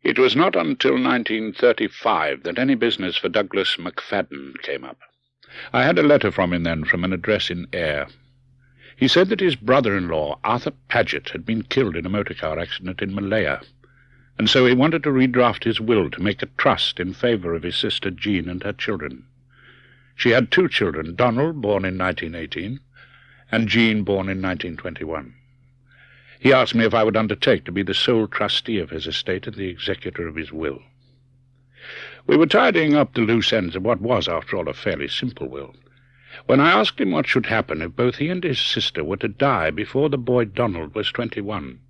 It was not until 1935 that any business for Douglas McFadden came up. I had a letter from him then from an address in Ayr. He said that his brother-in-law, Arthur Paget, had been killed in a motor car accident in Malaya, and so he wanted to redraft his will to make a trust in favour of his sister Jean and her children. She had 2 children, Donald, born in 1918, and Jean, born in 1921. He asked me if I would undertake to be the sole trustee of his estate and the executor of his will. We were tidying up the loose ends of what was, after all, a fairly simple will, when I asked him what should happen if both he and his sister were to die before the boy Donald was 21,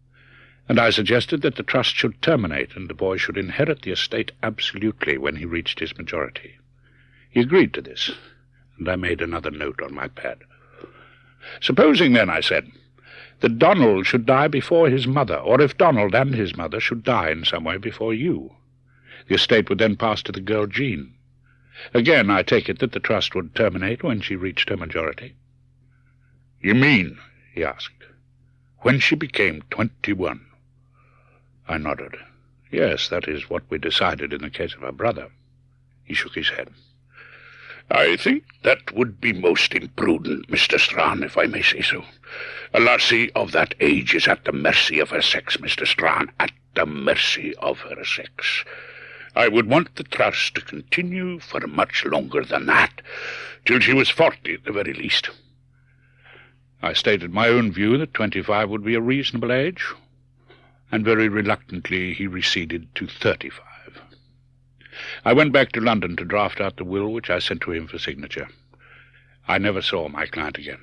and I suggested that the trust should terminate and the boy should inherit the estate absolutely when he reached his majority. He agreed to this, and I made another note on my pad. Supposing, then, I said, that Donald should die before his mother, or if Donald and his mother should die in some way before you. The estate would then pass to the girl Jean. Again, I take it that the trust would terminate when she reached her majority. "You mean," he asked, "when she became 21? I nodded. "Yes, that is what we decided in the case of her brother." He shook his head. "I think that would be most imprudent, Mr. Strahan, if I may say so. A lassie of that age is at the mercy of her sex, Mr. Strahan, at the mercy of her sex. I would want the trust to continue for much longer than that, till she was 40 at the very least." I stated my own view that 25 would be a reasonable age, and very reluctantly he receded to 35. I went back to London to draft out the will, which I sent to him for signature. I never saw my client again.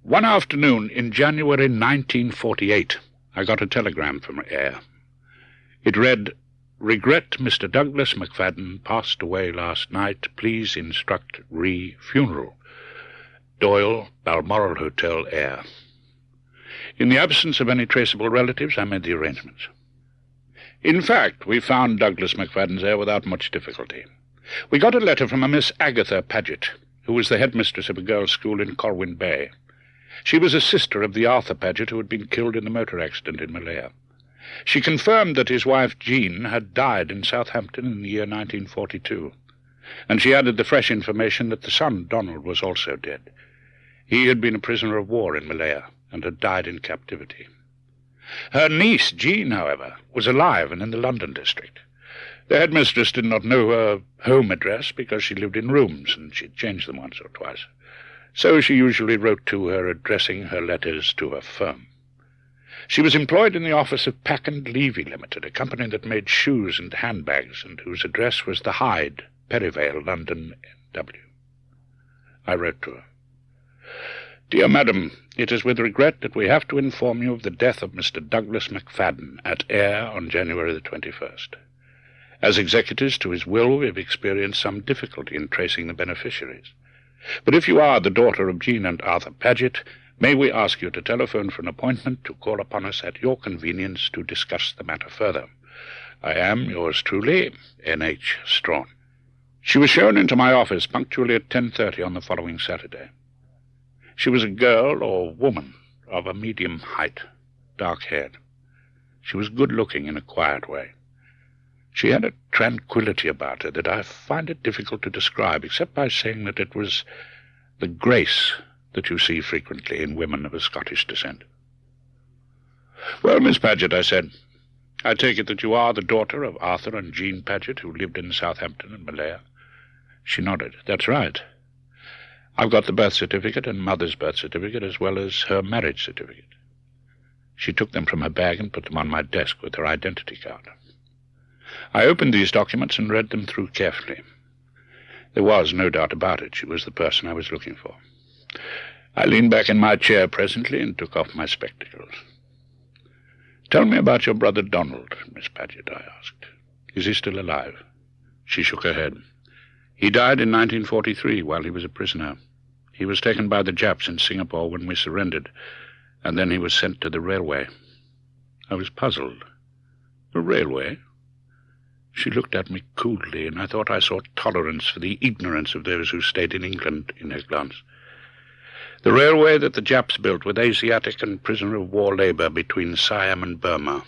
One afternoon in January 1948, I got a telegram from Ayr. It read, "Regret Mr. Douglas McFadden passed away last night. Please instruct funeral. Doyle, Balmoral Hotel, Ayr." In the absence of any traceable relatives, I made the arrangements. In fact, we found Douglas McFadden's heir without much difficulty. We got a letter from a Miss Agatha Paget, who was the headmistress of a girls' school in Colwyn Bay. She was a sister of the Arthur Paget who had been killed in the motor accident in Malaya. She confirmed that his wife Jean had died in Southampton in the year 1942, and she added the fresh information that the son, Donald, was also dead. He had been a prisoner of war in Malaya and had died in captivity. Her niece, Jean, however, was alive and in the London district. The headmistress did not know her home address because she lived in rooms, and she'd changed them once or twice. So she usually wrote to her, addressing her letters to her firm. She was employed in the office of Pack and Levy Limited, a company that made shoes and handbags, and whose address was the Hyde, Perivale, London, N.W. I wrote to her. "Dear Madam, it is with regret that we have to inform you of the death of Mr. Douglas McFadden at Ayr on January the 21st. As executors to his will, we have experienced some difficulty in tracing the beneficiaries. But if you are the daughter of Jean and Arthur Paget, may we ask you to telephone for an appointment to call upon us at your convenience to discuss the matter further. I am, yours truly, N.H. Strahan." She was shown into my office punctually at 10:30 on the following Saturday. She was a girl or woman of a medium height, dark-haired. She was good-looking in a quiet way. She had a tranquility about her that I find it difficult to describe, except by saying that it was the grace that you see frequently in women of a Scottish descent. "Well, Miss Paget," I said, "I take it that you are the daughter of Arthur and Jean Paget, who lived in Southampton and Malaya?" She nodded. "That's right. I've got the birth certificate and mother's birth certificate, as well as her marriage certificate." She took them from her bag and put them on my desk with her identity card. I opened these documents and read them through carefully. There was no doubt about it. She was the person I was looking for. I leaned back in my chair presently and took off my spectacles. "Tell me about your brother Donald, Miss Paget," I asked. "Is he still alive?" She shook her head. "He died in 1943 while he was a prisoner. He was taken by the Japs in Singapore when we surrendered, and then he was sent to the railway." I was puzzled. "The railway?" She looked at me coolly, and I thought I saw tolerance for the ignorance of those who stayed in England in her glance. "The railway that the Japs built with Asiatic and prisoner-of-war labour between Siam and Burma.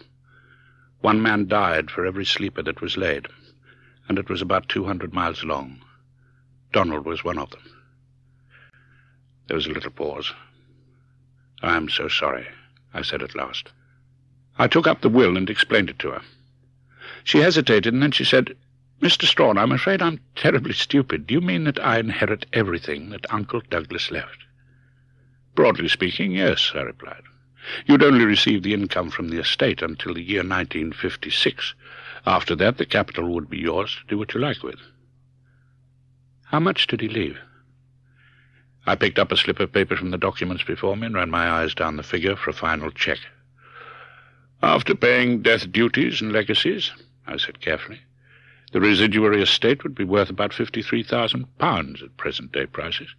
One man died for every sleeper that was laid, and it was about 200 miles long. Donald was one of them. There was a little pause. "I am so sorry," I said at last. I took up the will and explained it to her. She hesitated, and then she said, "Mr. Strawn, I'm afraid I'm terribly stupid. Do you mean that I inherit everything that Uncle Douglas left?" "Broadly speaking, yes," I replied. "You'd only receive the income from the estate until the year 1956. After that, the capital would be yours to do what you like with." "How much did he leave?" I picked up a slip of paper from the documents before me and ran my eyes down the figure for a final check. "After paying death duties and legacies," I said carefully, "the residuary estate would be worth about £53,000 at present-day prices.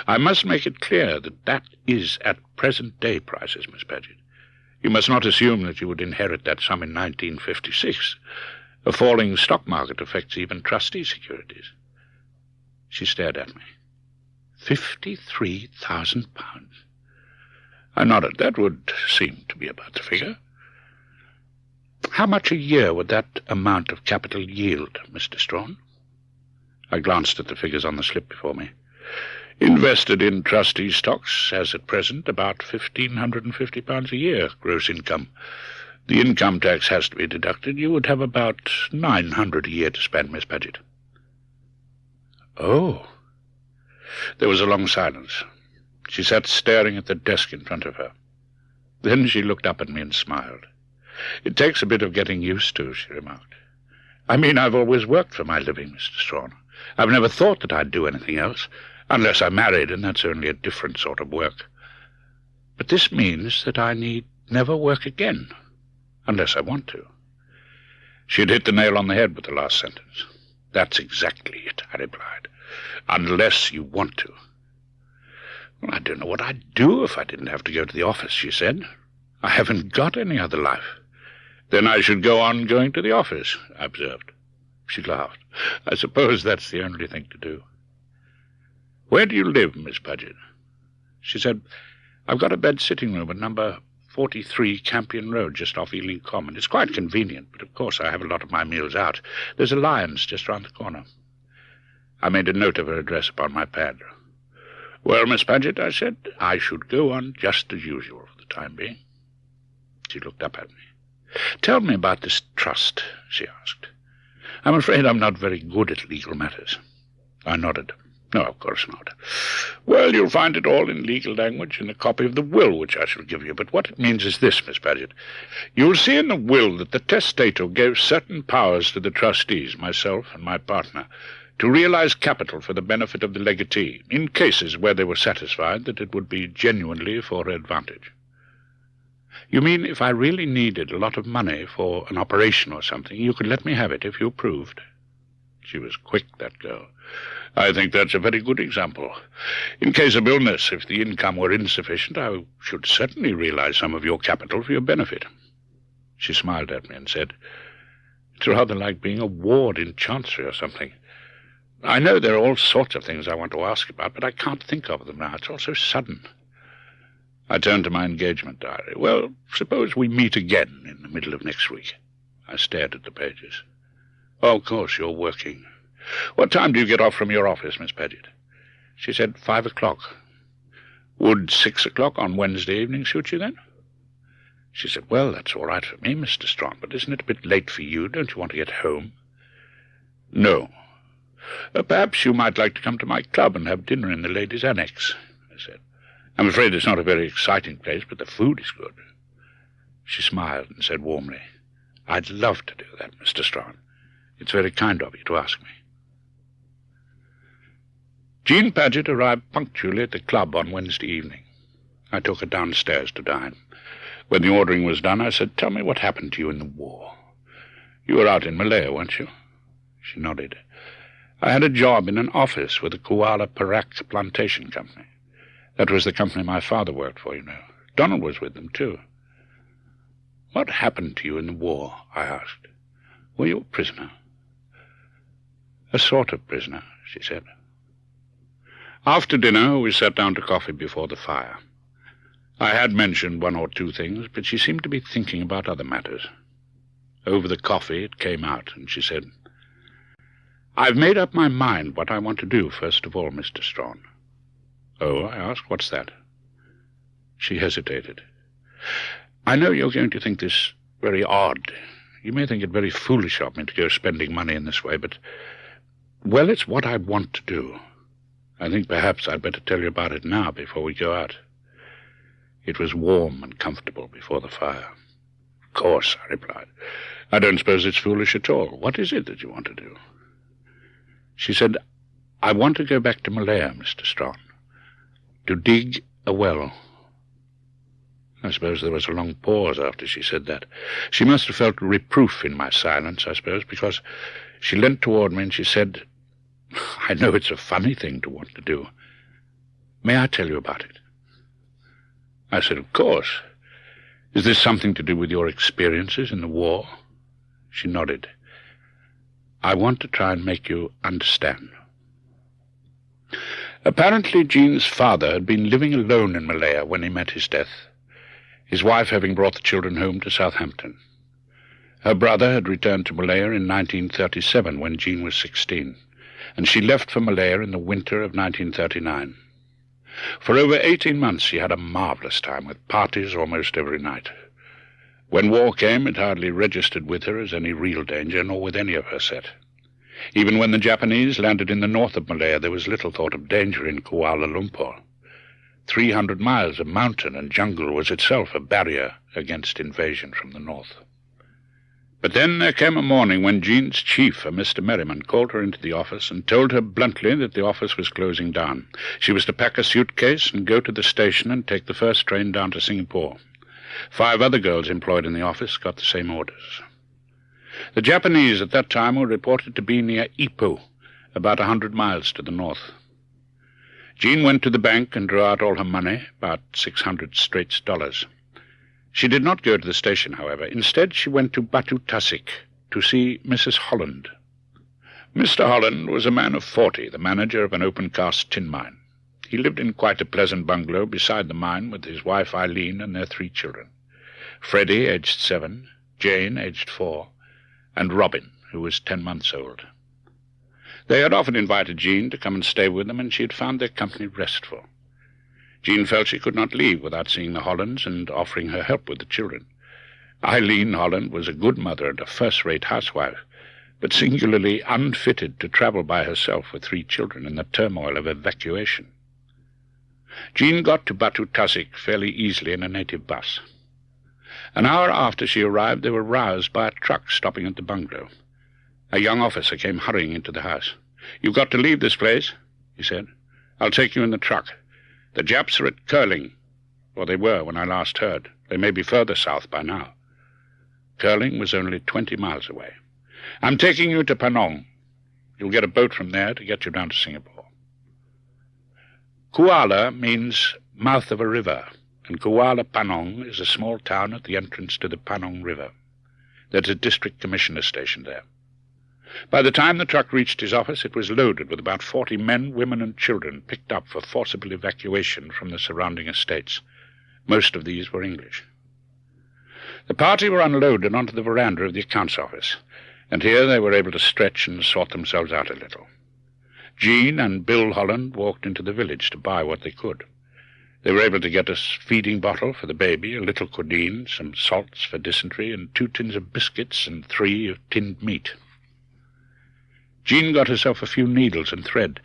I must make it clear that that is at present-day prices, Miss Paget. You must not assume that you would inherit that sum in 1956. A falling stock market affects even trustee securities." She stared at me. £53,000. I nodded. That would seem to be about the figure. "How much a year would that amount of capital yield, Mr. Strawn?" I glanced at the figures on the slip before me. "Invested in trustee stocks, as at present, about £1,550 a year, gross income. The income tax has to be deducted. You would have about £900 a year to spend, Miss Paget." "Oh." There was a long silence. She sat staring at the desk in front of her. Then she looked up at me and smiled. "It takes a bit of getting used to," she remarked. "I mean, I've always worked for my living, Mr. Strawn. I've never thought that I'd do anything else, unless I married, and that's only a different sort of work. But this means that I need never work again, unless I want to." She had hit the nail on the head with the last sentence. "That's exactly it," I replied. "Unless you want to." "Well, I don't know what I'd do if I didn't have to go to the office," she said. "I haven't got any other life." "Then I should go on going to the office," I observed. She laughed. "I suppose that's the only thing to do." "Where do you live, Miss Paget?" She said, "I've got a bed-sitting room at number 43 Campion Road, just off Ealing Common. It's quite convenient, but of course I have a lot of my meals out. There's a Lyons just round the corner." I made a note of her address upon my pad. "Well, Miss Paget," I said, "I should go on just as usual for the time being." She looked up at me. "Tell me about this trust," she asked. "I'm afraid I'm not very good at legal matters." I nodded. "No, of course not. Well, you'll find it all in legal language in a copy of the will which I shall give you. But what it means is this, Miss Paget. You'll see in the will that the testator gave certain powers to the trustees, myself and my partner, to realize capital for the benefit of the legatee, in cases where they were satisfied that it would be genuinely for her advantage." "You mean if I really needed a lot of money for an operation or something, you could let me have it if you approved?" She was quick, that girl. "I think that's a very good example. In case of illness, if the income were insufficient, I should certainly realize some of your capital for your benefit." She smiled at me and said, "It's rather like being a ward in Chancery or something. I know there are all sorts of things I want to ask about, but I can't think of them now. It's all so sudden." I turned to my engagement diary. "Well, suppose we meet again in the middle of next week." I stared at the pages. "Oh, of course, you're working. What time do you get off from your office, Miss Paget?" She said 5 o'clock. "Would 6 o'clock on Wednesday evening suit you then?" She said, "Well, that's all right for me, Mr. Strawn, but isn't it a bit late for you? Don't you want to get home?" "No. Perhaps you might like to come to my club and have dinner in the ladies' annex," I said. "I'm afraid it's not a very exciting place, but the food is good." She smiled and said warmly, "I'd love to do that, Mr. Strawn. It's very kind of you to ask me." Jean Paget arrived punctually at the club on Wednesday evening. I took her downstairs to dine. When the ordering was done, I said, "Tell me what happened to you in the war. You were out in Malaya, weren't you?" She nodded. "I had a job in an office with the Kuala Perak Plantation Company. That was the company my father worked for, you know. Donald was with them, too." "What happened to you in the war?" I asked. "Were you a prisoner?" "A sort of prisoner," she said. After dinner, we sat down to coffee before the fire. I had mentioned one or two things, but she seemed to be thinking about other matters. Over the coffee it came out, and she said, "I've made up my mind what I want to do, first of all, Mr. Strawn." "Oh," I asked, "what's that?" She hesitated. "I know you're going to think this very odd. You may think it very foolish of me to go spending money in this way, but, well, it's what I want to do. I think perhaps I'd better tell you about it now before we go out." It was warm and comfortable before the fire. "Of course," I replied. "I don't suppose it's foolish at all. What is it that you want to do?" She said, "I want to go back to Malaya, Mr. Strawn, to dig a well." I suppose there was a long pause after she said that. She must have felt reproof in my silence, I suppose, because she leant toward me and she said, "I know it's a funny thing to want to do. May I tell you about it?" I said, "Of course. Is this something to do with your experiences in the war?" She nodded. "I want to try and make you understand." Apparently Jean's father had been living alone in Malaya when he met his death, his wife having brought the children home to Southampton. Her brother had returned to Malaya in 1937 when Jean was 16, and she left for Malaya in the winter of 1939. For over 18 months she had a marvellous time, with parties almost every night. When war came, it hardly registered with her as any real danger, nor with any of her set. Even when the Japanese landed in the north of Malaya, there was little thought of danger in Kuala Lumpur. 300 miles of mountain and jungle was itself a barrier against invasion from the north. But then there came a morning when Jean's chief, a Mr. Merriman, called her into the office and told her bluntly that the office was closing down. She was to pack a suitcase and go to the station and take the first train down to Singapore. 5 other girls employed in the office got the same orders. The Japanese at that time were reported to be near Ipoh, about 100 miles to the north. Jean went to the bank and drew out all her money, about 600 Straits dollars. She did not go to the station, however. Instead, she went to Batu Tasik to see Mrs. Holland. Mr. Holland was a man of 40, the manager of an open-cast tin mine. He lived in quite a pleasant bungalow beside the mine with his wife Eileen and their 3 children. Freddie, aged 7, Jane, aged 4, and Robin, who was 10 months old. They had often invited Jean to come and stay with them, and she had found their company restful. Jean felt she could not leave without seeing the Hollands and offering her help with the children. Eileen Holland was a good mother and a first-rate housewife, but singularly unfitted to travel by herself with 3 children in the turmoil of evacuation. Jean got to Batu Tasik fairly easily in a native bus. An hour after she arrived, they were roused by a truck stopping at the bungalow. A young officer came hurrying into the house. "You've got to leave this place," he said. "I'll take you in the truck. The Japs are at Curling, or they were when I last heard. They may be further south by now." Curling was only 20 miles away. "I'm taking you to Panong. You'll get a boat from there to get you down to Singapore." Kuala means mouth of a river, and Kuala Panong is a small town at the entrance to the Panong River. There's a district commissioner stationed there. By the time the truck reached his office, it was loaded with about 40 men, women, and children picked up for forcible evacuation from the surrounding estates. Most of these were English. The party were unloaded onto the veranda of the accounts office, and here they were able to stretch and sort themselves out a little. Jean and Bill Holland walked into the village to buy what they could. They were able to get a feeding bottle for the baby, a little codeine, some salts for dysentery, and 2 tins of biscuits and 3 of tinned meat. Jean got herself a few needles and thread,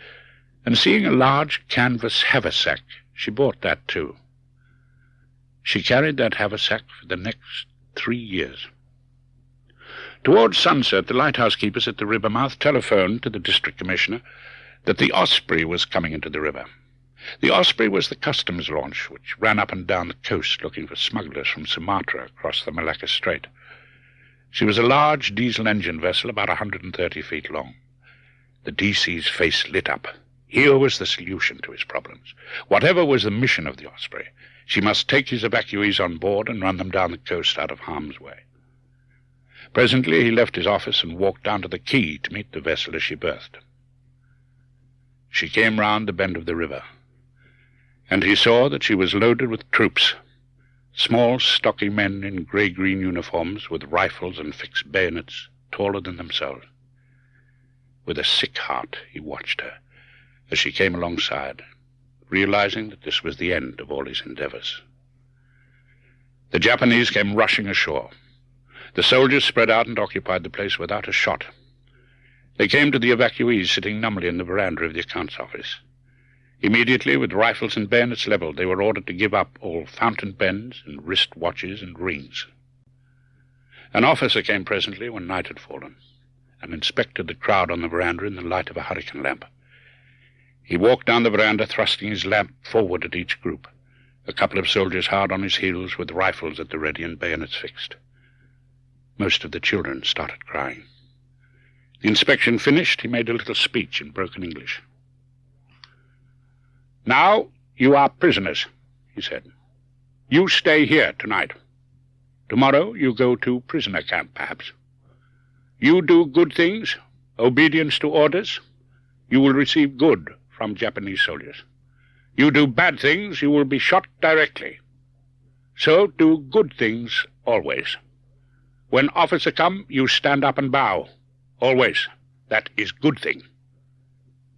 and seeing a large canvas haversack, she bought that too. She carried that haversack for the next 3 years. Towards sunset, the lighthouse keepers at the river mouth telephoned to the district commissioner that the Osprey was coming into the river. The Osprey was the customs launch which ran up and down the coast looking for smugglers from Sumatra across the Malacca Strait. She was a large diesel-engine vessel about 130 feet long. The DC's face lit up. Here was the solution to his problems. Whatever was the mission of the Osprey, she must take his evacuees on board and run them down the coast out of harm's way. Presently he left his office and walked down to the quay to meet the vessel as she berthed. She came round the bend of the river, and he saw that she was loaded with troops. Small, stocky men in grey-green uniforms with rifles and fixed bayonets, taller than themselves. With a sick heart he watched her as she came alongside, realizing that this was the end of all his endeavors. The Japanese came rushing ashore. The soldiers spread out and occupied the place without a shot. They came to the evacuees sitting numbly in the veranda of the accounts office. Immediately, with rifles and bayonets leveled, they were ordered to give up all fountain pens and wrist watches and rings. An officer came presently when night had fallen, and inspected the crowd on the veranda in the light of a hurricane lamp. He walked down the veranda, thrusting his lamp forward at each group, a couple of soldiers hard on his heels with rifles at the ready and bayonets fixed. Most of the children started crying. The inspection finished, he made a little speech in broken English. "Now you are prisoners," he said. "You stay here tonight. Tomorrow you go to prisoner camp, perhaps. You do good things, obedience to orders, you will receive good from Japanese soldiers. You do bad things, you will be shot directly. So do good things always. When officer come, you stand up and bow. Always. That is good thing.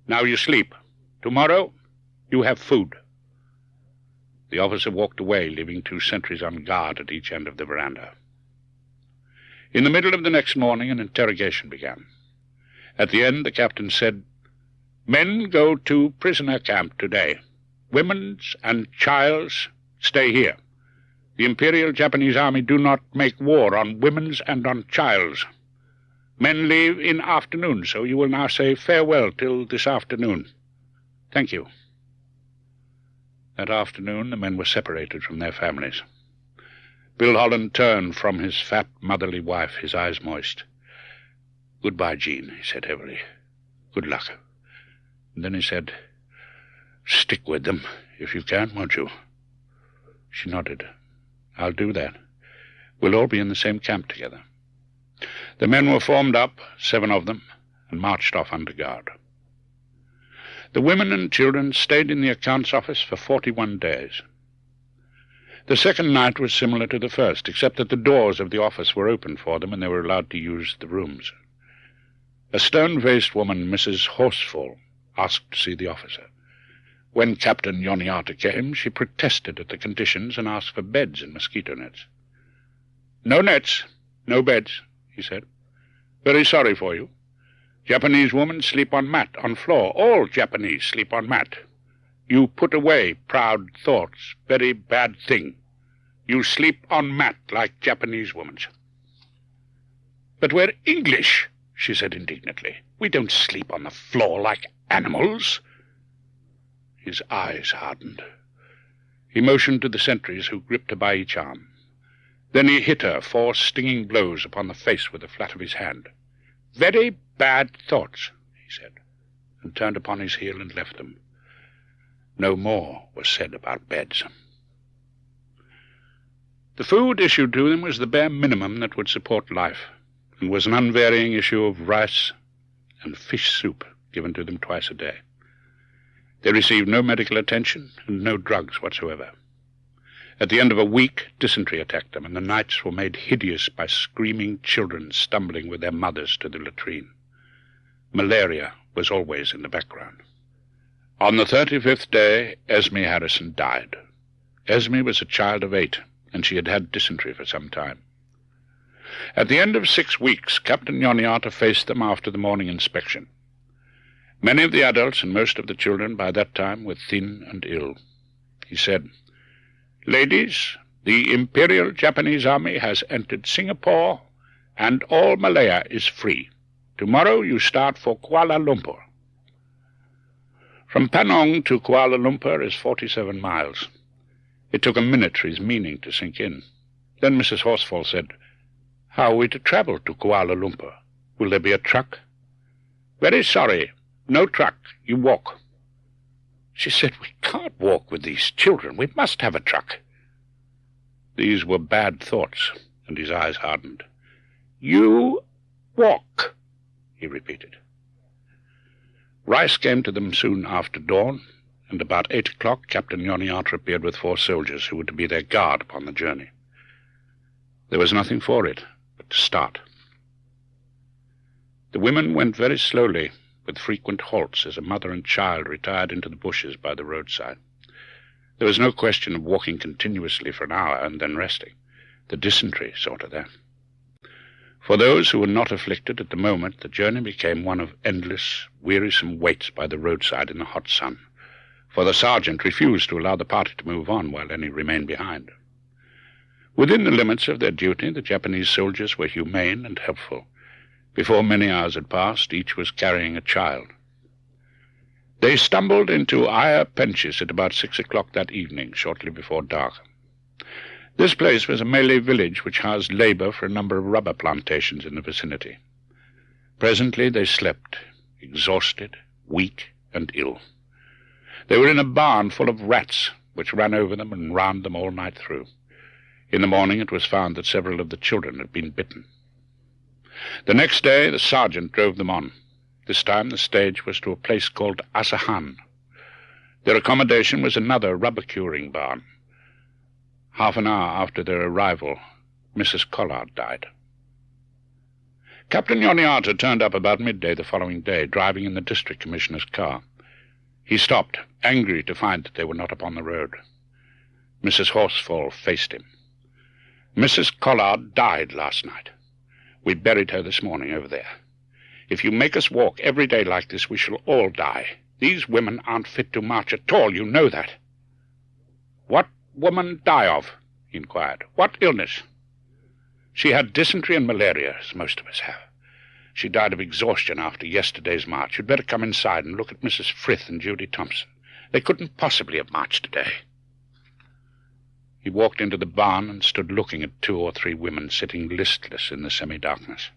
Now you sleep. Tomorrow you have food." The officer walked away, leaving 2 sentries on guard at each end of the veranda. In the middle of the next morning, an interrogation began. At the end, the captain said, "Men go to prisoner camp today. Women's and child's stay here. The Imperial Japanese Army do not make war on women's and on child's. Men leave in afternoon, so you will now say farewell till this afternoon. Thank you." That afternoon the men were separated from their families. Bill Holland turned from his fat, motherly wife, his eyes moist. "Goodbye, Jean," he said heavily. "Good luck." And then he said, "Stick with them, if you can, won't you?" She nodded. "I'll do that. We'll all be in the same camp together." The men were formed up, 7 of them, and marched off under guard. The women and children stayed in the accounts office for 41 days. The second night was similar to the first, except that the doors of the office were open for them and they were allowed to use the rooms. A stern-faced woman, Mrs. Horsfall, asked to see the officer. When Captain Yoniata came, she protested at the conditions and asked for beds and mosquito nets. "No nets, no beds," he said. "Very sorry for you. Japanese women sleep on mat, on floor. All Japanese sleep on mat. You put away proud thoughts. Very bad thing. You sleep on mat like Japanese women." "But we're English," she said indignantly. "We don't sleep on the floor like animals." His eyes hardened. He motioned to the sentries, who gripped her by each arm. Then he hit her 4 stinging blows upon the face with the flat of his hand. "Very bad thoughts," he said, and turned upon his heel and left them. No more was said about beds. The food issued to them was the bare minimum that would support life, and was an unvarying issue of rice and fish soup given to them twice a day. They received no medical attention and no drugs whatsoever. At the end of a week, dysentery attacked them, and the nights were made hideous by screaming children stumbling with their mothers to the latrine. Malaria was always in the background. On the 35th day, Esme Harrison died. Esme was a child of 8, and she had had dysentery for some time. At the end of 6 weeks, Captain Yoniata faced them after the morning inspection. Many of the adults and most of the children by that time were thin and ill. He said, "Ladies, the Imperial Japanese Army has entered Singapore, and all Malaya is free. Tomorrow you start for Kuala Lumpur." From Penang to Kuala Lumpur is 47 miles. It took a minute for his meaning to sink in. Then Mrs. Horsfall said, "How are we to travel to Kuala Lumpur? Will there be a truck?" "Very sorry. No truck. You walk." She said, "We can't walk with these children. We must have a truck." These were bad thoughts, and his eyes hardened. "You walk," he repeated. Rice came to them soon after dawn, and about 8 o'clock Captain Yoniata appeared with 4 soldiers who were to be their guard upon the journey. There was nothing for it but to start. The women went very slowly, with frequent halts as a mother and child retired into the bushes by the roadside. There was no question of walking continuously for an hour and then resting. The dysentery sort of there. For those who were not afflicted at the moment, the journey became one of endless, wearisome waits by the roadside in the hot sun, for the sergeant refused to allow the party to move on while any remained behind. Within the limits of their duty, the Japanese soldiers were humane and helpful. Before many hours had passed, each was carrying a child. They stumbled into Ayr Penchis at about 6 o'clock that evening, shortly before dark. This place was a Malay village which housed labor for a number of rubber plantations in the vicinity. Presently they slept, exhausted, weak, and ill. They were in a barn full of rats, which ran over them and round them all night through. In the morning it was found that several of the children had been bitten. The next day the sergeant drove them on. This time the stage was to a place called Asahan. Their accommodation was another rubber-curing barn. Half an hour after their arrival, Mrs. Collard died. Captain Yoniata turned up about midday the following day, driving in the district commissioner's car. He stopped, angry to find that they were not upon the road. Mrs. Horsfall faced him. "Mrs. Collard died last night. We buried her this morning over there. If you make us walk every day like this, we shall all die. These women aren't fit to march at all, you know that." "What woman die of?" he inquired. "What illness?" "She had dysentery and malaria, as most of us have. She died of exhaustion after yesterday's march. You'd better come inside and look at Mrs. Frith and Judy Thompson. They couldn't possibly have marched today." He walked into the barn and stood looking at 2 or 3 women sitting listless in the semi-darkness.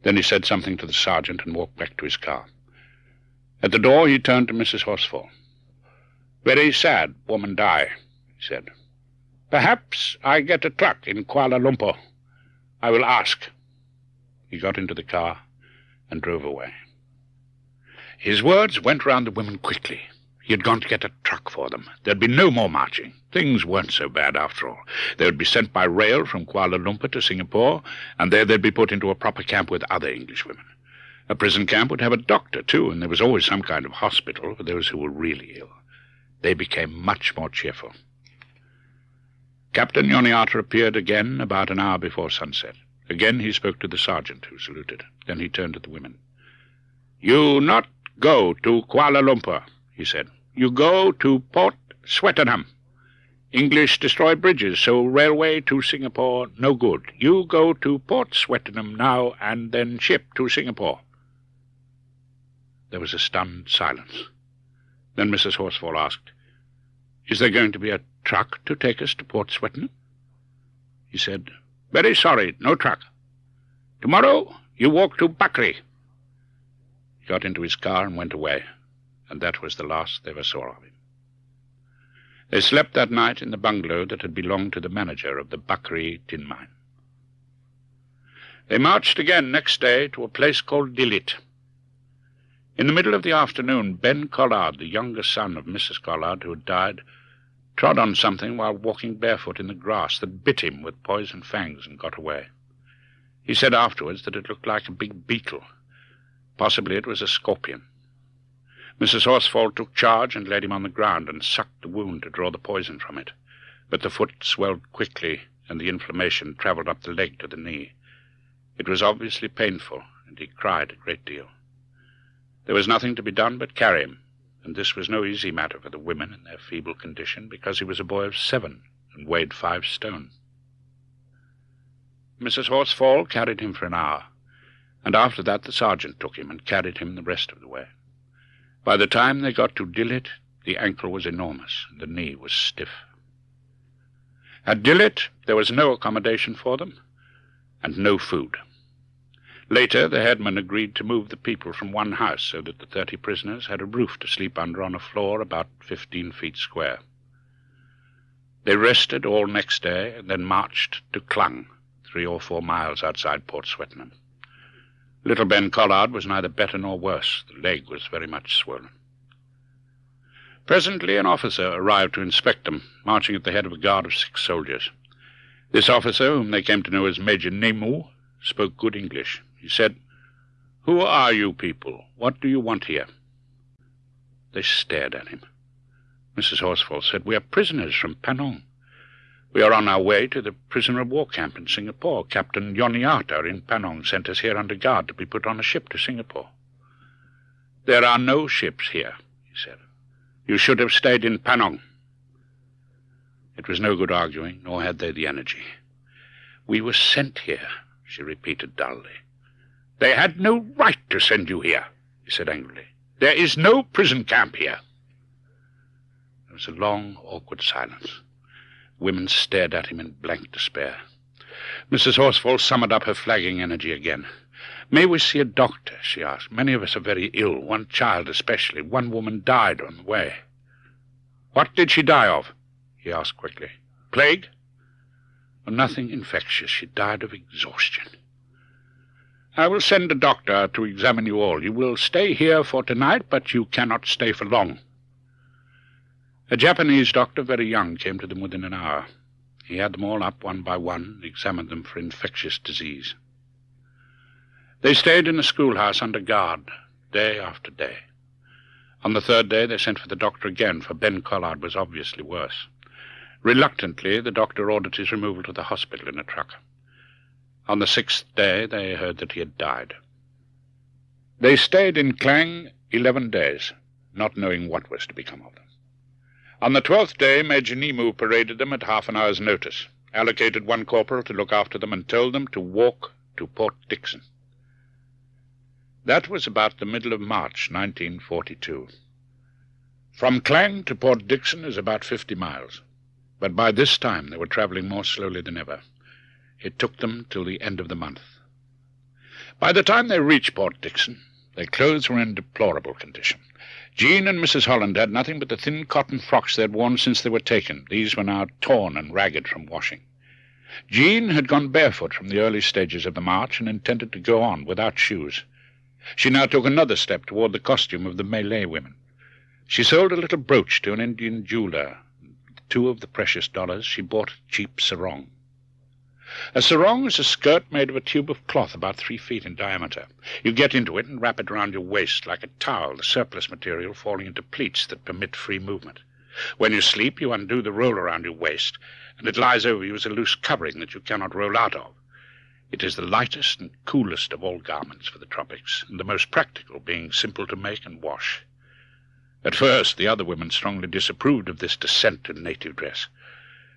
Then he said something to the sergeant and walked back to his car. At the door he turned to Mrs. Horsfall. "Very sad woman die," he said. "Perhaps I get a truck in Kuala Lumpur. I will ask." He got into the car and drove away. His words went round the women quickly. He had gone to get a truck for them. There'd be no more marching. Things weren't so bad after all. They would be sent by rail from Kuala Lumpur to Singapore, and there they'd be put into a proper camp with other Englishwomen. A prison camp would have a doctor, too, and there was always some kind of hospital for those who were really ill. They became much more cheerful. Captain Yoniata appeared again about an hour before sunset. Again he spoke to the sergeant, who saluted. Then he turned to the women. "You not go to Kuala Lumpur," he said. "You go to Port Swettenham. English destroy bridges, so railway to Singapore no good. You go to Port Swettenham now, and then ship to Singapore." There was a stunned silence. Then Mrs. Horsfall asked, "Is there going to be a truck to take us to Port Swettenham?" He said, "Very sorry, no truck. Tomorrow you walk to Bakri." He got into his car and went away, and that was the last they ever saw of him. They slept that night in the bungalow that had belonged to the manager of the Bakri tin mine. They marched again next day to a place called Dillit. In the middle of the afternoon, Ben Collard, the younger son of Mrs. Collard, who had died, trod on something while walking barefoot in the grass that bit him with poison fangs and got away. He said afterwards that it looked like a big beetle. Possibly it was a scorpion. Mrs. Horsfall took charge and laid him on the ground and sucked the wound to draw the poison from it. But the foot swelled quickly, and the inflammation travelled up the leg to the knee. It was obviously painful, and he cried a great deal. There was nothing to be done but carry him, and this was no easy matter for the women in their feeble condition, because he was a boy of 7 and weighed 5 stone. Mrs. Horsfall carried him for an hour, and after that the sergeant took him and carried him the rest of the way. By the time they got to Dillit, the ankle was enormous, and the knee was stiff. At Dillit there was no accommodation for them, and no food. Later, the headman agreed to move the people from one house so that the 30 prisoners had a roof to sleep under on a floor about 15 feet square. They rested all next day and then marched to Klang, 3 or 4 miles outside Port Swettenham. Little Ben Collard was neither better nor worse. The leg was very much swollen. Presently an officer arrived to inspect them, marching at the head of a guard of 6 soldiers. This officer, whom they came to know as Major Nemu, spoke good English. He said, "Who are you people? What do you want here?" They stared at him. Mrs. Horsfall said, "We are prisoners from Penang. We are on our way to the prisoner of war camp in Singapore. Captain Yoniata in Penang sent us here under guard to be put on a ship to Singapore." "There are no ships here," he said. "You should have stayed in Penang." It was no good arguing, nor had they the energy. "We were sent here," she repeated dully. "They had no right to send you here," he said angrily. "There is no prison camp here." There was a long, awkward silence. Women stared at him in blank despair. Mrs. Horsfall summoned up her flagging energy again. "May we see a doctor?" she asked. "Many of us are very ill, one child especially. One woman died on the way." "What did she die of?" he asked quickly. "Plague?" "Oh, nothing infectious. She died of exhaustion." "I will send a doctor to examine you all. You will stay here for tonight, but you cannot stay for long." A Japanese doctor, very young, came to them within an hour. He had them all up one by one and examined them for infectious disease. They stayed in the schoolhouse under guard, day after day. On the 3rd day they sent for the doctor again, for Ben Collard was obviously worse. Reluctantly, the doctor ordered his removal to the hospital in a truck. On the 6th day they heard that he had died. They stayed in Klang 11 days, not knowing what was to become of them. On the 12th day, Major Nemu paraded them at half an hour's notice, allocated 1 corporal to look after them, and told them to walk to Port Dickson. That was about the middle of March, 1942. From Klang to Port Dickson is about 50 miles, but by this time they were traveling more slowly than ever. It took them till the end of the month. By the time they reached Port Dickson, their clothes were in deplorable condition. Jean and Mrs. Holland had nothing but the thin cotton frocks they had worn since they were taken. These were now torn and ragged from washing. Jean had gone barefoot from the early stages of the march and intended to go on without shoes. She now took another step toward the costume of the Malay women. She sold a little brooch to an Indian jeweler. 2 of the precious dollars she bought a cheap sarong. A sarong is a skirt made of a tube of cloth about 3 feet in diameter. You get into it and wrap it around your waist like a towel, the surplus material falling into pleats that permit free movement. When you sleep, you undo the roll around your waist, and it lies over you as a loose covering that you cannot roll out of. It is the lightest and coolest of all garments for the tropics, and the most practical, being simple to make and wash. At first, the other women strongly disapproved of this descent to native dress.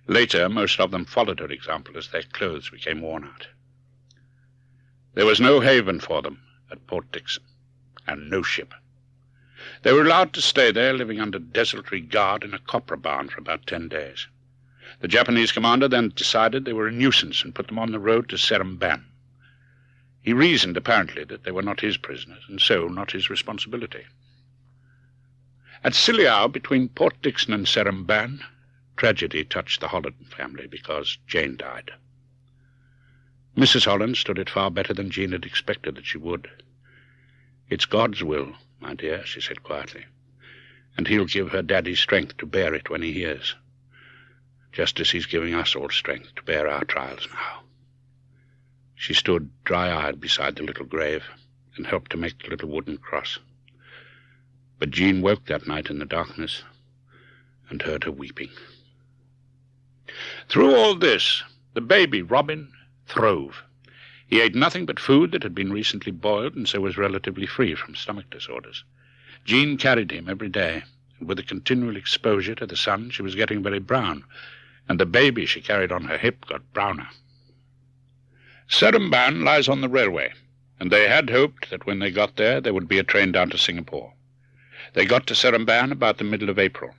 Later, most of them followed her example as their clothes became worn out. There was no haven for them at Port Dickson, and no ship. They were allowed to stay there, living under desultory guard in a copra barn for about 10 days. The Japanese commander then decided they were a nuisance and put them on the road to Seremban. He reasoned, apparently, that they were not his prisoners, and so not his responsibility. At Siliao, between Port Dickson and Seremban, tragedy touched the Holland family because Jane died. Mrs. Holland stood it far better than Jean had expected that she would. "It's God's will, my dear," she said quietly, "and he'll give her daddy strength to bear it when he hears, just as he's giving us all strength to bear our trials now." She stood dry-eyed beside the little grave and helped to make the little wooden cross. But Jean woke that night in the darkness and heard her weeping. Through all this, the baby, Robin, throve. He ate nothing but food that had been recently boiled, and so was relatively free from stomach disorders. Jean carried him every day, and with a continual exposure to the sun, she was getting very brown, and the baby she carried on her hip got browner. Seremban lies on the railway, and they had hoped that when they got there, there would be a train down to Singapore. They got to Seremban about the middle of April,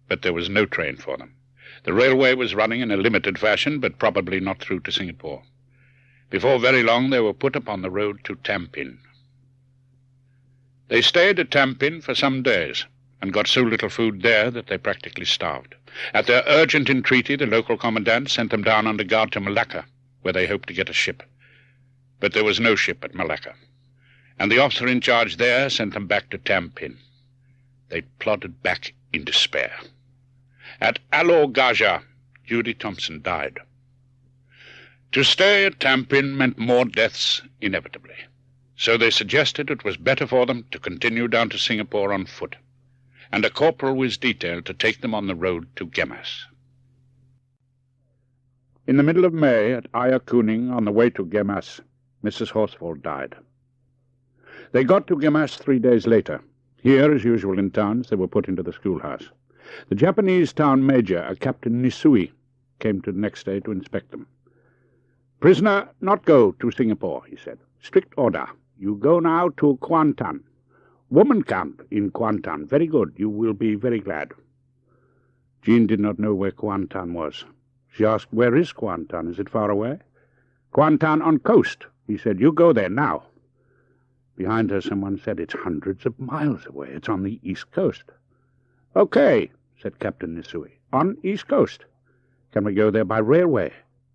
but there was no train for them. The railway was running in a limited fashion, but probably not through to Singapore. Before very long, they were put upon the road to Tampin. They stayed at Tampin for some days, and got so little food there that they practically starved. At their urgent entreaty, the local commandant sent them down under guard to Malacca, where they hoped to get a ship. But there was no ship at Malacca, and the officer in charge there sent them back to Tampin. They plodded back in despair. At Alo Gaja, Judy Thompson died. To stay at Tampin meant more deaths inevitably, so they suggested it was better for them to continue down to Singapore on foot, and a corporal was detailed to take them on the road to Gemas. In the middle of May, at Ayakuning, on the way to Gemas, Mrs. Horsfall died. They got to Gemas 3 days later. Here, as usual in towns, they were put into the schoolhouse. The Japanese town major, a Captain Nisui, came to the next day to inspect them. "Prisoner not go to Singapore," he said. "Strict order. You go now to Kuantan. Woman camp in Kuantan. Very good. You will be very glad." Jean did not know where Kuantan was. She asked, "Where is Kuantan? Is it far away?" "Kuantan on coast," he said. "You go there now." Behind her someone said, "It's hundreds of miles away. It's on the east coast." "Okay," said Captain Nisui. "On east coast." "Can we go there by railway?"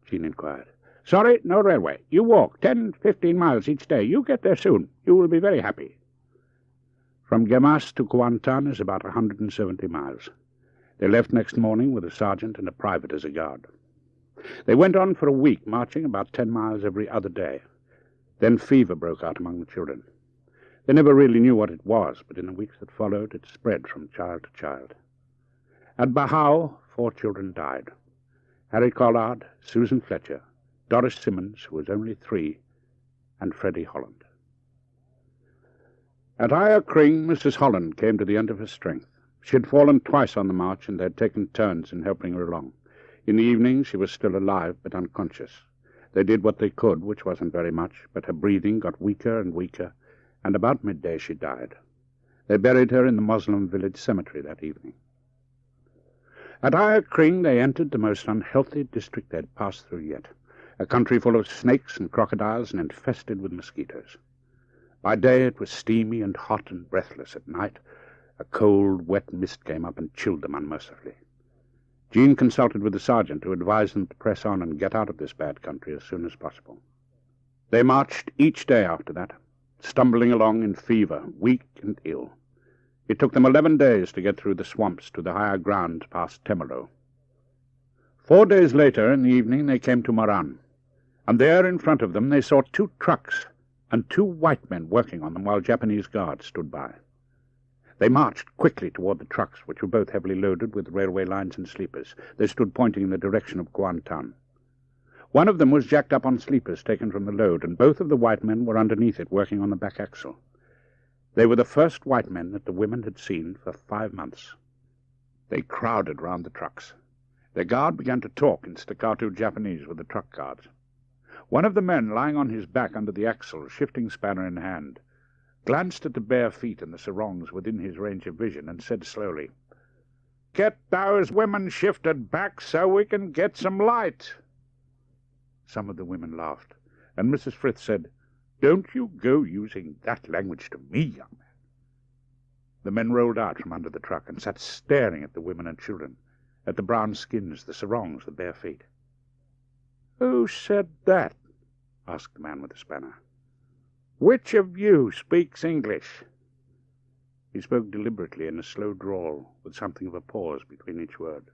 Jean inquired. "Sorry, no railway. You walk 10-15 miles each day. You get there soon. You will be very happy." From Gemas to Kuantan is about 170 miles. They left next morning with a sergeant and a private as a guard. They went on for a week, marching about 10 miles every other day. Then fever broke out among the children. They never really knew what it was, but in the weeks that followed it spread from child to child. At Bahau, 4 children died. Harry Collard, Susan Fletcher, Doris Simmons, who was only 3, and Freddie Holland. At Ayakring, Mrs. Holland came to the end of her strength. She had fallen twice on the march, and they had taken turns in helping her along. In the evening she was still alive, but unconscious. They did what they could, which wasn't very much, but her breathing got weaker and weaker, and about midday she died. They buried her in the Moslem village cemetery that evening. At Ayakring they entered the most unhealthy district they had passed through yet, a country full of snakes and crocodiles and infested with mosquitoes. By day it was steamy and hot and breathless. At night a cold, wet mist came up and chilled them unmercifully. Jean consulted with the sergeant, who advised them to press on and get out of this bad country as soon as possible. They marched each day after that, stumbling along in fever, weak and ill. It took them 11 days to get through the swamps to the higher ground past Temelo. 4 days later, in the evening, they came to Moran, and there in front of them they saw 2 trucks and 2 white men working on them while Japanese guards stood by. They marched quickly toward the trucks, which were both heavily loaded with railway lines and sleepers. They stood pointing in the direction of Kuantan. One of them was jacked up on sleepers taken from the load, and both of the white men were underneath it, working on the back axle. They were the first white men that the women had seen for 5 months. They crowded round the trucks. Their guard began to talk in staccato Japanese with the truck guards. One of the men, lying on his back under the axle, shifting spanner in hand, glanced at the bare feet and the sarongs within his range of vision, and said slowly, "Get those women shifted back so we can get some light." Some of the women laughed, and Mrs. Frith said, "Don't you go using that language to me, young man." The men rolled out from under the truck and sat staring at the women and children, at the brown skins, the sarongs, the bare feet. "Who said that?" asked the man with the spanner. "Which of you speaks English?" He spoke deliberately in a slow drawl, with something of a pause between each word.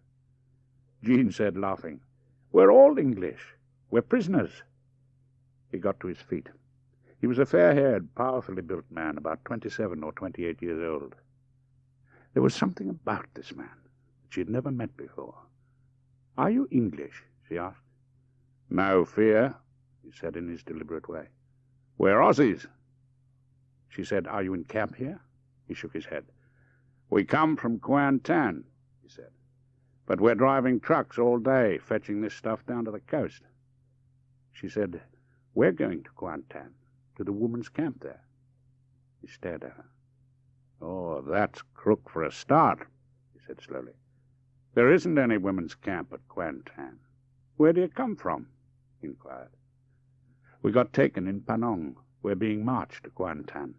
Jean said, laughing, "We're all English. We're prisoners." He got to his feet. He was a fair-haired, powerfully built man, about 27 or 28 years old. There was something about this man that she had never met before. "Are you English?" she asked. "No fear," he said in his deliberate way. "We're Aussies." She said, "Are you in camp here?" He shook his head. "We come from Kuantan," he said, "but we're driving trucks all day, fetching this stuff down to the coast." She said, "We're going to Kuantan, to the woman's camp there." He stared at her. "Oh, that's crook for a start," he said slowly. "There isn't any women's camp at Kuantan." "Where do you come from?" he inquired. "We got taken in Penang. We're being marched to Kuantan."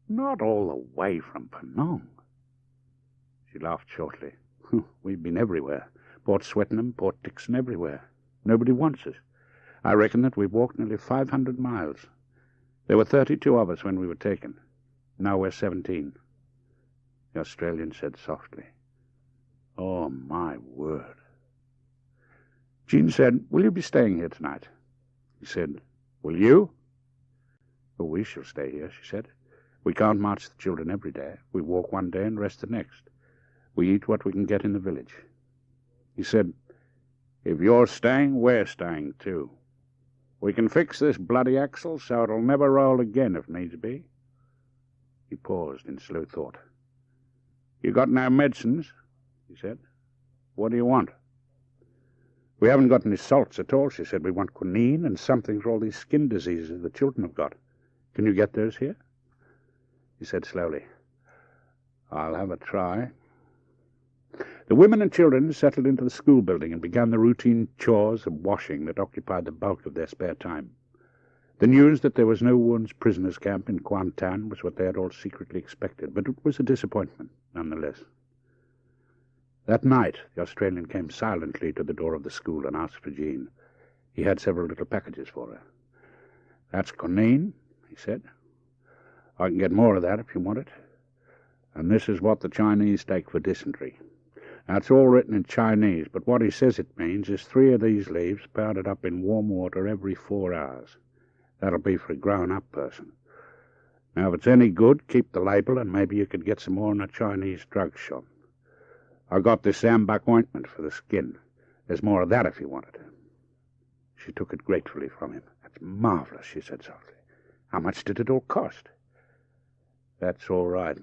"Not all the way from Penang?" She laughed shortly. "We've been everywhere. Port Swettenham, Port Dickson, everywhere. Nobody wants us. I reckon that we've walked nearly 500 miles. There were 32 of us when we were taken. Now we're 17. the Australian said softly. "Oh, my word." Jean said, "Will you be staying here tonight?" He said, "Will you?" "Oh, we shall stay here," she said. "We can't march the children every day. We walk one day and rest the next. We eat what we can get in the village." He said, "If you're staying, we're staying too. We can fix this bloody axle so it'll never roll again if needs be." He paused in slow thought. "You got no medicines?" he said. "What do you want?" "We haven't got any salts at all," she said. "We want quinine and something for all these skin diseases the children have got. Can you get those here?" He said slowly, "I'll have a try." The women and children settled into the school building and began the routine chores of washing that occupied the bulk of their spare time. The news that there was no women's prisoners' camp in Kuantan was what they had all secretly expected, but it was a disappointment nonetheless. That night the Australian came silently to the door of the school and asked for Jean. He had several little packages for her. "That's quinine," he said. "I can get more of that if you want it. And this is what the Chinese take for dysentery. That's all written in Chinese, but what he says it means is 3 of these leaves pounded up in warm water every 4 hours. That'll be for a grown-up person. Now, if it's any good, keep the label, and maybe you could get some more in a Chinese drug shop. I got this sambac ointment for the skin. There's more of that if you want it." She took it gratefully from him. "That's marvelous," she said softly. "How much did it all cost?" "That's all right,"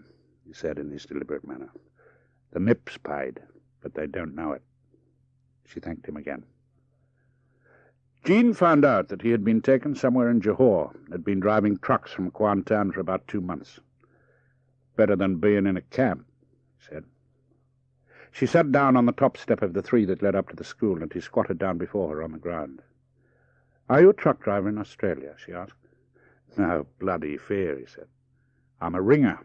he said in his deliberate manner. "The MIP's paid, but they don't know it." She thanked him again. Jean found out that he had been taken somewhere in Johor, had been driving trucks from Kuantan for about 2 months. "Better than being in a camp," he said. She sat down on the top step of the 3 that led up to the school, and he squatted down before her on the ground. "Are you a truck driver in Australia?" she asked. "No bloody fear," he said. "I'm a ringer."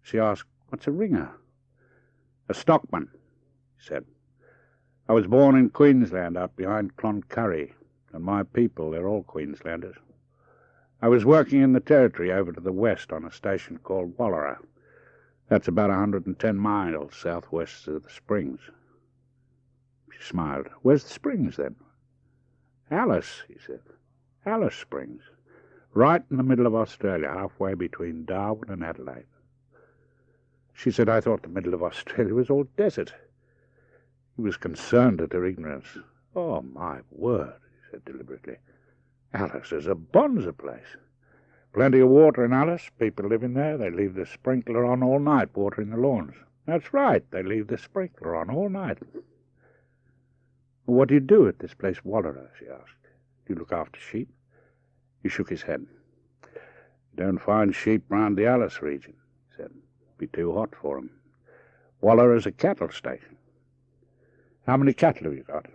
She asked, "What's a ringer?" "A stockman," he said. "I was born in Queensland, out behind Cloncurry, and my people, they're all Queenslanders. I was working in the territory over to the west on a station called Wallara. That's about 110 miles southwest of the Springs." She smiled. "Where's the Springs, then?" "Alice," he said. "Alice Springs. Right in the middle of Australia, halfway between Darwin and Adelaide." She said, "I thought the middle of Australia was all desert." He was concerned at her ignorance. "Oh, my word," he said deliberately. "Alice is a bonza place. Plenty of water in Alice. People living there. They leave the sprinkler on all night, watering the lawns. That's right, they leave the sprinkler on all night." "What do you do at this place, Wallara?" she asked. "Do you look after sheep?" He shook his head. "You don't find sheep round the Alice region," he said. "It'd be too hot for 'em. Wallara's a cattle station." "How many cattle have you got?"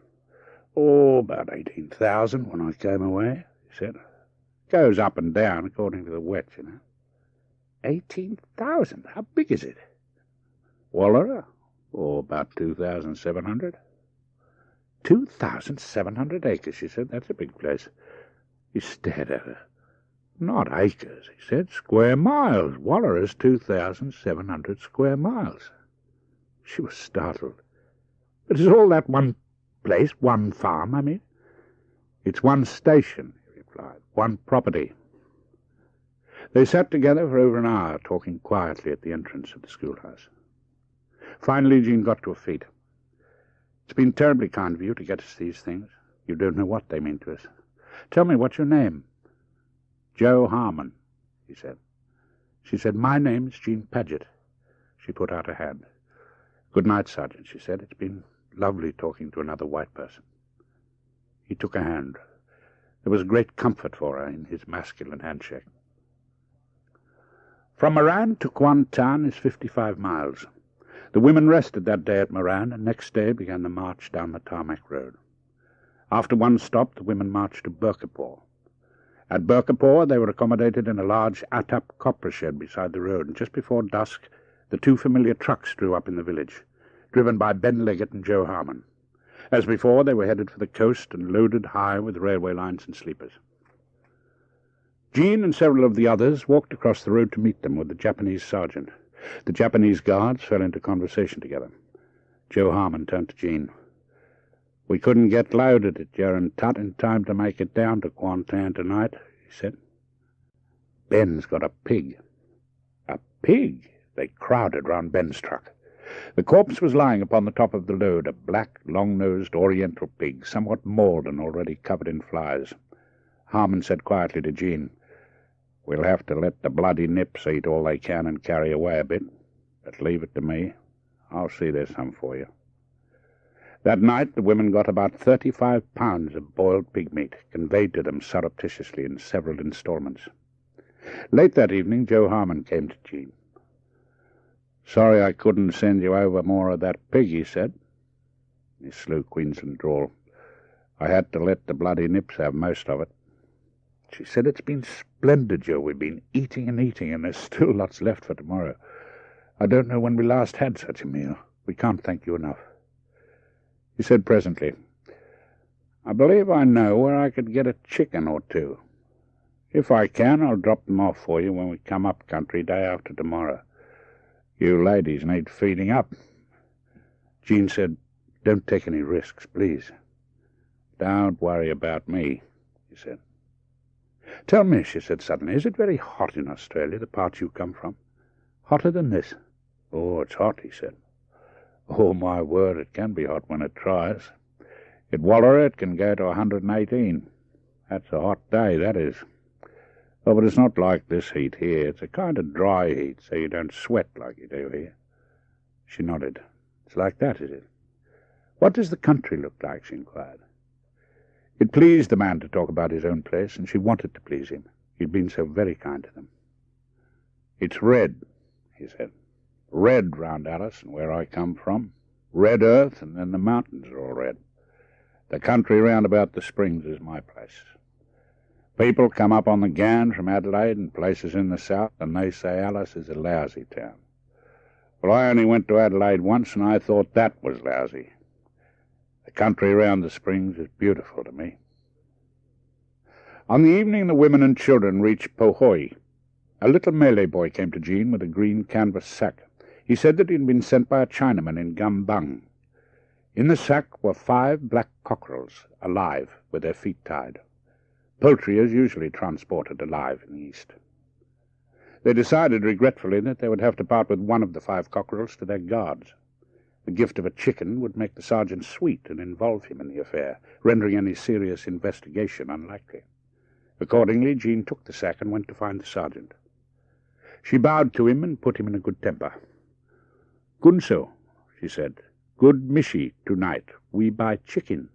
"Oh, about 18,000 when I came away," he said. "Goes up and down according to the wet, you know." 18,000? How big is it?" "Wallara? Oh, about 2,700. 2,700 acres, she said. "That's a big place." He stared at her. "Not acres," he said. "Square miles. Wallara's 2,700 square miles." She was startled. "But is all that one place, one farm, I mean?" "It's one station," he replied. "One property." They sat together for over an hour, talking quietly at the entrance of the schoolhouse. Finally Jean got to her feet. "It's been terribly kind of you to get us these things. You don't know what they mean to us. Tell me, what's your name?" "Joe Harmon," he said. She said, "My name's Jean Paget." She put out her hand. "Good night, Sergeant," she said. "It's been lovely talking to another white person." He took her hand. There was great comfort for her in his masculine handshake. From Moran to Kuantan is 55 miles. The women rested that day at Moran, and next day began the march down the tarmac road. After one stop, the women marched to Burkapore. At Burkapore, they were accommodated in a large atap copra shed beside the road, and just before dusk, the 2 familiar trucks drew up in the village, driven by Ben Leggett and Joe Harmon. As before, they were headed for the coast and loaded high with railway lines and sleepers. Jean and several of the others walked across the road to meet them with the Japanese sergeant. The Japanese guards fell into conversation together. Joe Harmon turned to Jean. "We couldn't get loaded at Jerren Tut in time to make it down to Kuantan tonight," he said. "Ben's got a pig." "A pig?" They crowded round Ben's truck. The corpse was lying upon the top of the load, a black, long-nosed oriental pig, somewhat mauled and already covered in flies. Harmon said quietly to Jean, "We'll have to let the bloody nips eat all they can and carry away a bit. But leave it to me. I'll see there's some for you." That night the women got about 35 pounds of boiled pig meat, conveyed to them surreptitiously in several installments. Late that evening Joe Harmon came to Jean. "Sorry I couldn't send you over more of that pig," he said. His slow Queensland drawl. "I had to let the bloody nips have most of it." She said, "It's been splendid, Joe. We've been eating and eating, and there's still lots left for tomorrow. I don't know when we last had such a meal. We can't thank you enough." He said presently, "I believe I know where I could get a chicken or two. If I can, I'll drop them off for you when we come up country day after tomorrow. You ladies need feeding up." Jean said, "Don't take any risks, please." "Don't worry about me," he said. "Tell me," she said suddenly, "is it very hot in Australia, the part you come from? Hotter than this?" "Oh, it's hot," he said. "Oh, my word, it can be hot when it tries. At Wallara it can go to 118. That's a hot day, that is. Oh, but it's not like this heat here. It's a kind of dry heat, so you don't sweat like you do here." She nodded. "It's like that, is it? What does the country look like?" she inquired. It pleased the man to talk about his own place, and she wanted to please him. He'd been so very kind to them. "It's red," he said. "Red round Alice and where I come from. Red earth, and then the mountains are all red. The country round about the springs is my place. People come up on the Ghan from Adelaide and places in the south, and they say Alice is a lousy town. Well, I only went to Adelaide once, and I thought that was lousy. The country round the springs is beautiful to me." On the evening the women and children reached Pohoi. A little Malay boy came to Jean with a green canvas sack. He said that he had been sent by a Chinaman in Gambang. In the sack were 5 black cockerels, alive, with their feet tied. Poultry is usually transported alive in the East. They decided regretfully that they would have to part with one of the 5 cockerels to their guards. The gift of a chicken would make the sergeant sweet and involve him in the affair, rendering any serious investigation unlikely. Accordingly, Jean took the sack and went to find the sergeant. She bowed to him and put him in a good temper. "Gunso," she said, "good mishi tonight. We buy chicken."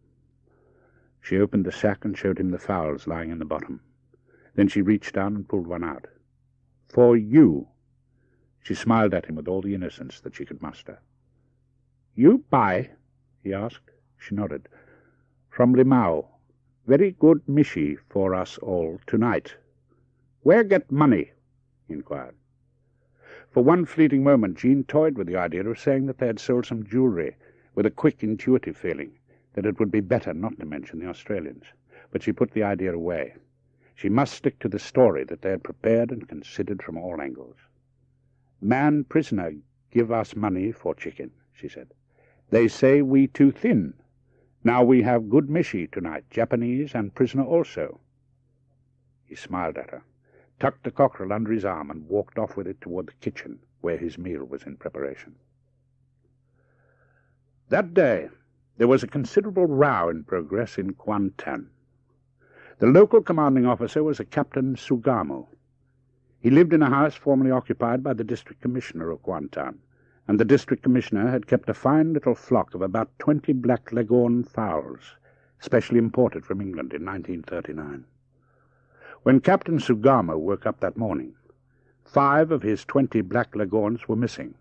She opened the sack and showed him the fowls lying in the bottom. Then she reached down and pulled one out. "For you." She smiled at him with all the innocence that she could muster. "You buy?" he asked. She nodded. "From Limau. Very good mishi for us all tonight." "Where get money?" he inquired. For one fleeting moment Jean toyed with the idea of saying that they had sold some jewellery, with a quick, intuitive feeling that it would be better not to mention the Australians. But she put the idea away. She must stick to the story that they had prepared and considered from all angles. "Man prisoner give us money for chicken," she said. "They say we too thin. Now we have good mishi tonight, Japanese and prisoner also." He smiled at her, tucked the cockerel under his arm, and walked off with it toward the kitchen, where his meal was in preparation. That day there was a considerable row in progress in Kuantan. The local commanding officer was a Captain Sugamo. He lived in a house formerly occupied by the district commissioner of Kuantan, and the district commissioner had kept a fine little flock of about 20 black leghorn fowls, specially imported from England in 1939. When Captain Sugamo woke up that morning, 5 of his 20 black leghorns were missing,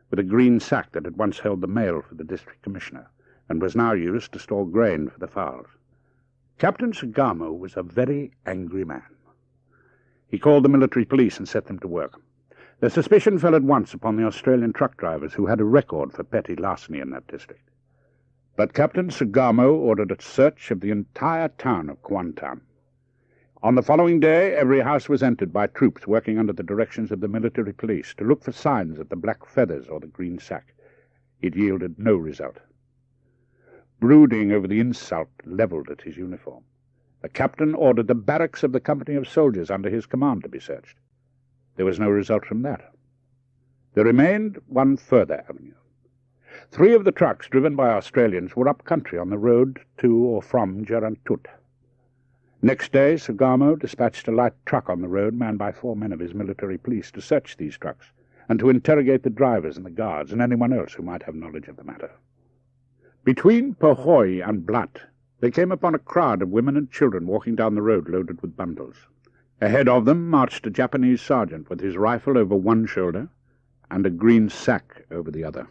with a green sack that had once held the mail for the district commissioner, and was now used to store grain for the fowls. Captain Sugamo was a very angry man. He called the military police and set them to work. Their suspicion fell at once upon the Australian truck drivers who had a record for petty larceny in that district. But Captain Sugamo ordered a search of the entire town of Kuantan. On the following day, every house was entered by troops working under the directions of the military police to look for signs of the black feathers or the green sack. It yielded no result. Brooding over the insult levelled at his uniform, the captain ordered the barracks of the company of soldiers under his command to be searched. There was no result from that. There remained one further avenue. 3 of the trucks driven by Australians were up country on the road to or from Gerantut. Next day, Sagamo dispatched a light truck on the road manned by 4 men of his military police to search these trucks and to interrogate the drivers and the guards and anyone else who might have knowledge of the matter. Between Pohoi and Blat, they came upon a crowd of women and children walking down the road loaded with bundles. Ahead of them marched a Japanese sergeant with his rifle over one shoulder and a green sack over the other.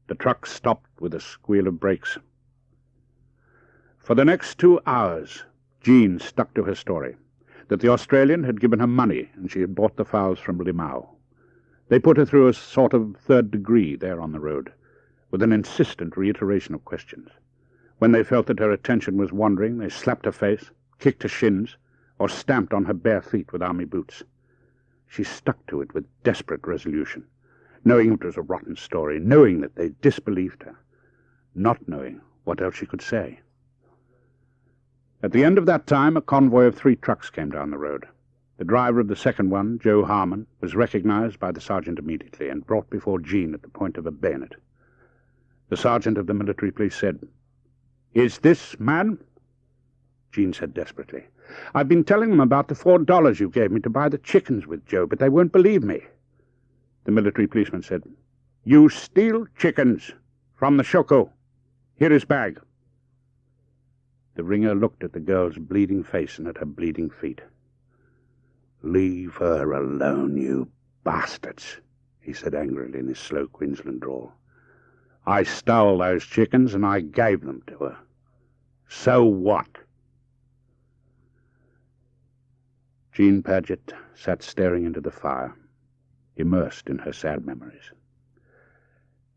The truck stopped with a squeal of brakes. For the next 2 hours, Jean stuck to her story, that the Australian had given her money and she had bought the fowls from Limau. They put her through a sort of 3rd degree there on the road, with an insistent reiteration of questions. When they felt that her attention was wandering, they slapped her face, kicked her shins, or stamped on her bare feet with army boots. She stuck to it with desperate resolution, knowing it was a rotten story, knowing that they disbelieved her, not knowing what else she could say. At the end of that time, a convoy of 3 trucks came down the road. The driver of the second one, Joe Harmon, was recognized by the sergeant immediately and brought before Jean at the point of a bayonet. The sergeant of the military police said, "Is this man?" Jean said desperately, "I've been telling them about the $4 you gave me to buy the chickens with, Joe, but they won't believe me." The military policeman said, "You steal chickens from the shoko. Here is bag." The ringer looked at the girl's bleeding face and at her bleeding feet. "Leave her alone, you bastards," he said angrily in his slow Queensland drawl. "I stole those chickens and I gave them to her. So what?" Jean Paget sat staring into the fire, immersed in her sad memories.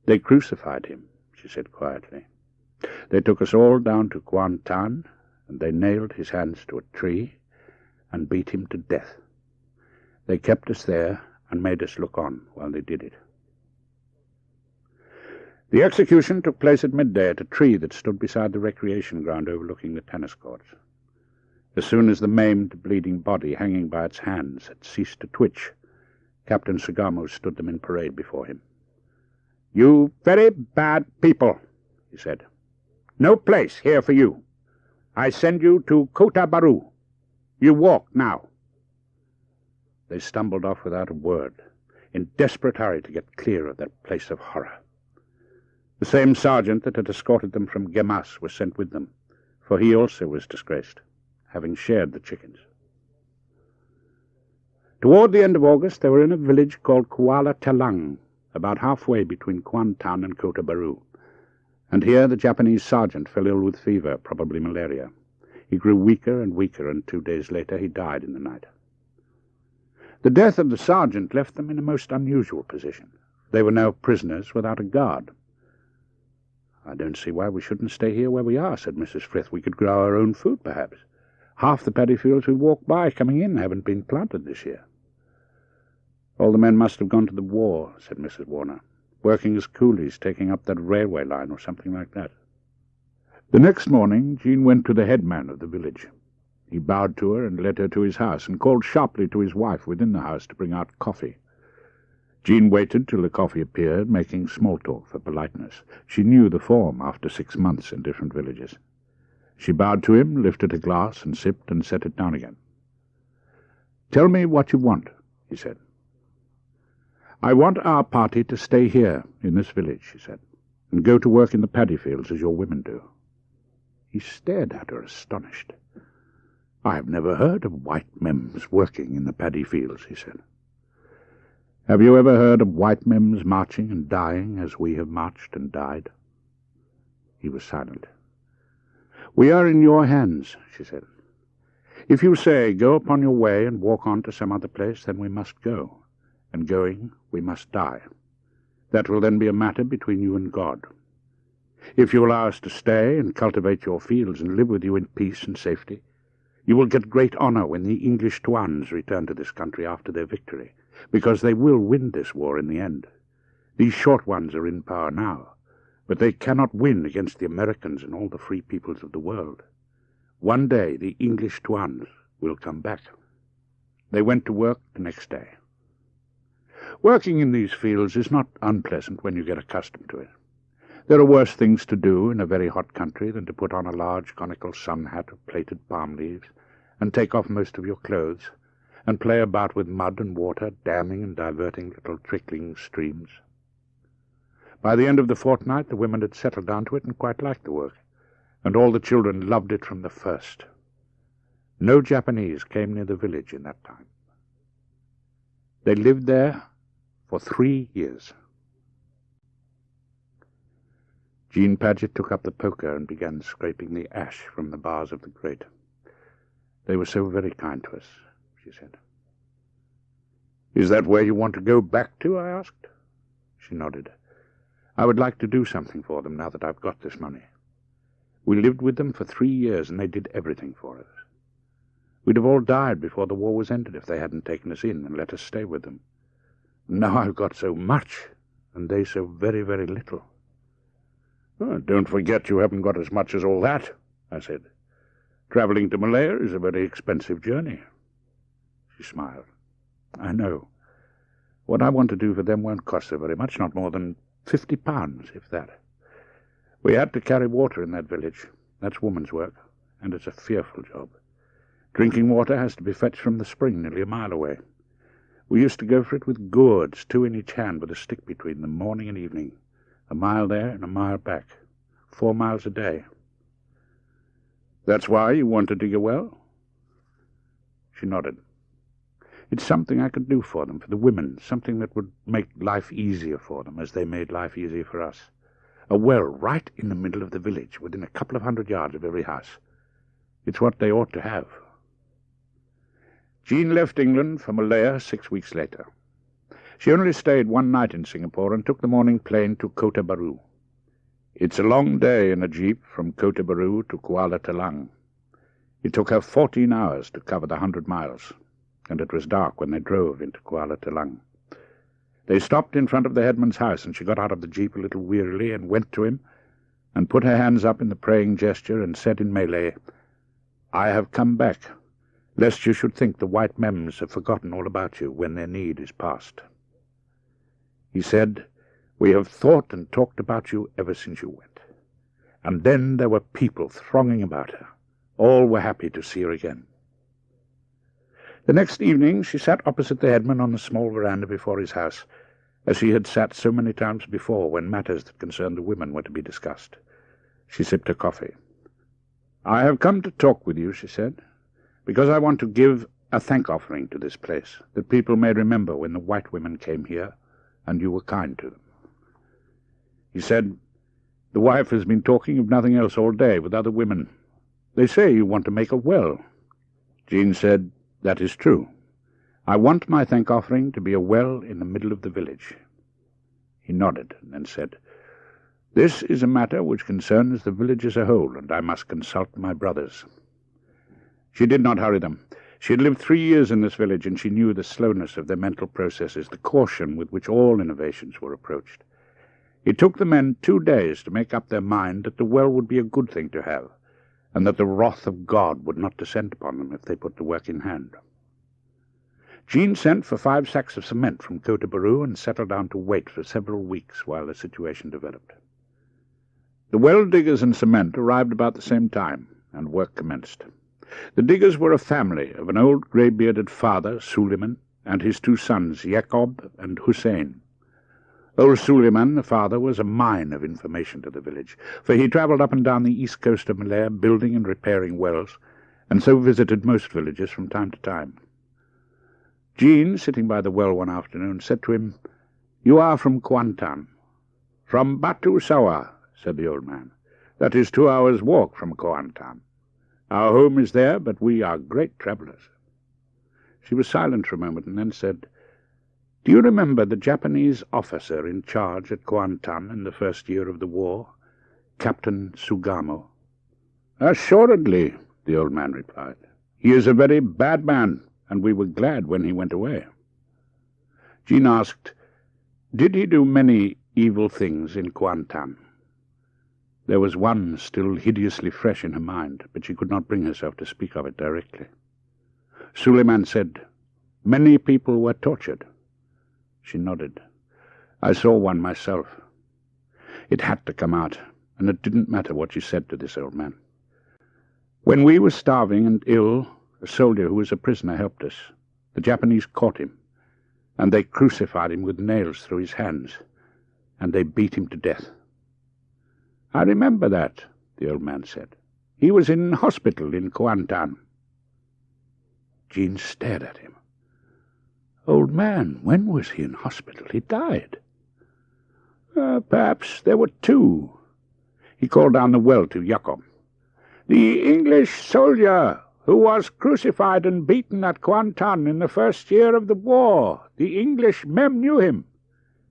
"They crucified him," she said quietly. "They took us all down to Kuantan, and they nailed his hands to a tree and beat him to death. They kept us there and made us look on while they did it." The execution took place at midday at a tree that stood beside the recreation ground overlooking the tennis courts. As soon as the maimed, bleeding body hanging by its hands had ceased to twitch, Captain Sagamo stood them in parade before him. "You very bad people," he said. "No place here for you. I send you to Kota Baru. You walk now." They stumbled off without a word, in desperate hurry to get clear of that place of horror. The same sergeant that had escorted them from Gemas was sent with them, for he also was disgraced, having shared the chickens. Toward the end of August they were in a village called Kuala Telang, about halfway between Kuantan and Kota Baru, and here the Japanese sergeant fell ill with fever, probably malaria. He grew weaker and weaker, and 2 days later he died in the night. The death of the sergeant left them in a most unusual position. They were now prisoners without a guard. "I don't see why we shouldn't stay here where we are," said Mrs. Frith. "We could grow our own food, perhaps. Half the paddy fields we walk by coming in haven't been planted this year." "All the men must have gone to the war," said Mrs. Warner, "working as coolies, taking up that railway line or something like that." The next morning Jean went to the headman of the village. He bowed to her and led her to his house, and called sharply to his wife within the house to bring out coffee. Jean waited till the coffee appeared, making small talk for politeness. She knew the form after 6 months in different villages. She bowed to him, lifted a glass, and sipped and set it down again. "Tell me what you want," he said. "I want our party to stay here, in this village," she said, "and go to work in the paddy fields as your women do." He stared at her, astonished. "I have never heard of white mems working in the paddy fields," he said. "Have you ever heard of white mems marching and dying as we have marched and died?" He was silent. "We are in your hands," she said. "If you say, 'Go upon your way and walk on to some other place,' then we must go, and going we must die. That will then be a matter between you and God. If you allow us to stay and cultivate your fields and live with you in peace and safety, You will get great honor when the English Tuans return to this country after their victory, because they will win this war in the end. These short ones are in power now, but they cannot win against the Americans and all the free peoples of the world. One day the English Tuans will come back. They went to work the next day. Working in these fields is not unpleasant when you get accustomed to it. There are worse things to do in a very hot country than to put on a large conical sun hat of plaited palm leaves and take off most of your clothes and play about with mud and water, damming and diverting little trickling streams. By the end of the fortnight the women had settled down to it and quite liked the work, and all the children loved it from the first. No Japanese came near the village in that time. They lived there for 3 years. Jean Paget took up the poker and began scraping the ash from the bars of the grate. "They were so very kind to us," she said. "Is that where you want to go back to?" I asked. She nodded. "I would like to do something for them now that I've got this money. We lived with them for 3 years, and they did everything for us. We'd have all died before the war was ended if they hadn't taken us in and let us stay with them. Now I've got so much, and they so very, very little." "Oh, don't forget you haven't got as much as all that," I said. "Travelling to Malaya is a very expensive journey." She smiled. "I know. What I want to do for them won't cost so very much, not more than £50, if that. We had to carry water in that village. That's woman's work, and it's a fearful job. Drinking water has to be fetched from the spring nearly a mile away. We used to go for it with gourds, 2 in each hand with a stick between them, morning and evening. A mile there and a mile back. 4 miles a day." "That's why you want to dig a well?" She nodded. "It's something I could do for them, for the women, something that would make life easier for them, as they made life easier for us. A well right in the middle of the village, within a couple of 100 yards of every house. It's what they ought to have." Jean left England for Malaya 6 weeks later. She only stayed 1 night in Singapore and took the morning plane to Kota Baru. It's a long day in a jeep from Kota Baru to Kuala Telang. It took her 14 hours to cover the 100 miles, and it was dark when they drove into Kuala Telang. They stopped in front of the headman's house, and she got out of the jeep a little wearily and went to him and put her hands up in the praying gesture and said in Malay, "I have come back, lest you should think the white mems have forgotten all about you when their need is past." He said, "We have thought and talked about you ever since you went." And then there were people thronging about her. All were happy to see her again. The next evening she sat opposite the headman on the small veranda before his house, as she had sat so many times before when matters that concerned the women were to be discussed. She sipped her coffee. "I have come to talk with you," she said, "because I want to give a thank-offering to this place, that people may remember when the white women came here, and you were kind to them." He said, "The wife has been talking of nothing else all day with other women. They say you want to make a well." Jean said, "That is true. I want my thank-offering to be a well in the middle of the village." He nodded and then said, "This is a matter which concerns the village as a whole, and I must consult my brothers." She did not hurry them. She had lived 3 years in this village, and she knew the slowness of their mental processes, the caution with which all innovations were approached. It took the men 2 days to make up their mind that the well would be a good thing to have, and that the wrath of God would not descend upon them if they put the work in hand. Jean sent for 5 sacks of cement from Kota Baru and settled down to wait for several weeks while the situation developed. The well diggers and cement arrived about the same time, and work commenced. The diggers were a family of an old grey-bearded father, Suleiman, and his 2 sons, Jacob and Hussein. Old Suleiman, the father, was a mine of information to the village, for he travelled up and down the east coast of Malaya, building and repairing wells, and so visited most villages from time to time. Jean, sitting by the well one afternoon, said to him, "You are from Kuantan." "From Batu Sawah," said the old man. "That is 2 hours' walk from Kuantan. Our home is there, but we are great travellers." She was silent for a moment, and then said, "Do you remember the Japanese officer in charge at Kuantan in the first year of the war, Captain Sugamo?" "Assuredly," the old man replied. He is a very bad man, and we were glad when he went away." Jean asked, "Did he do many evil things in Kuantan?" There was one still hideously fresh in her mind, but she could not bring herself to speak of it directly. Suleiman said, "Many people were tortured." She nodded. "I saw one myself." It had to come out, and it didn't matter what she said to this old man. "When we were starving and ill, a soldier who was a prisoner helped us. The Japanese caught him, and they crucified him with nails through his hands, and they beat him to death." "I remember that," the old man said. "He was in hospital in Kuantan." Jean stared at him. "Old man, when was he in hospital? He died." "Perhaps there were two." He called down the well to Jacob. "The English soldier who was crucified and beaten at Kuantan in the first year of the war. The English men knew him.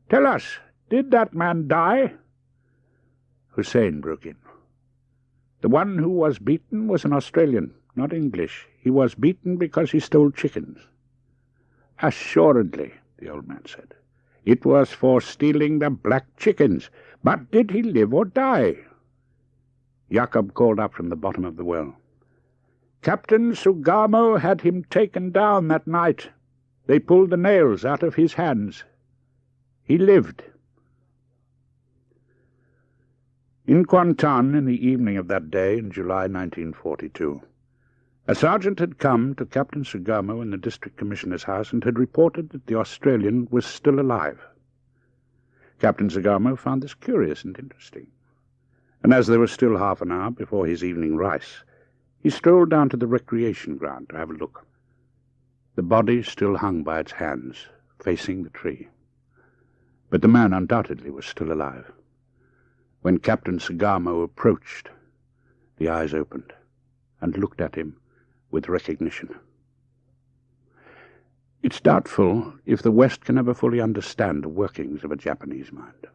Tell us, did that man die?" Hussein broke in. "The one who was beaten was an Australian, not English. He was beaten because he stole chickens." "Assuredly," the old man said. "It was for stealing the black chickens. But did he live or die?" Jacob called up from the bottom of the well. "Captain Sugamo had him taken down that night. They pulled the nails out of his hands. He lived." In Kuantan, in the evening of that day in July 1942, a sergeant had come to Captain Sugamo in the district commissioner's house and had reported that the Australian was still alive. Captain Sugamo found this curious and interesting, and as there was still half an hour before his evening rice, he strolled down to the recreation ground to have a look. The body still hung by its hands, facing the tree, but the man undoubtedly was still alive. When Captain Sugamo approached, the eyes opened and looked at him with recognition. It's doubtful if the West can ever fully understand the workings of a Japanese mind.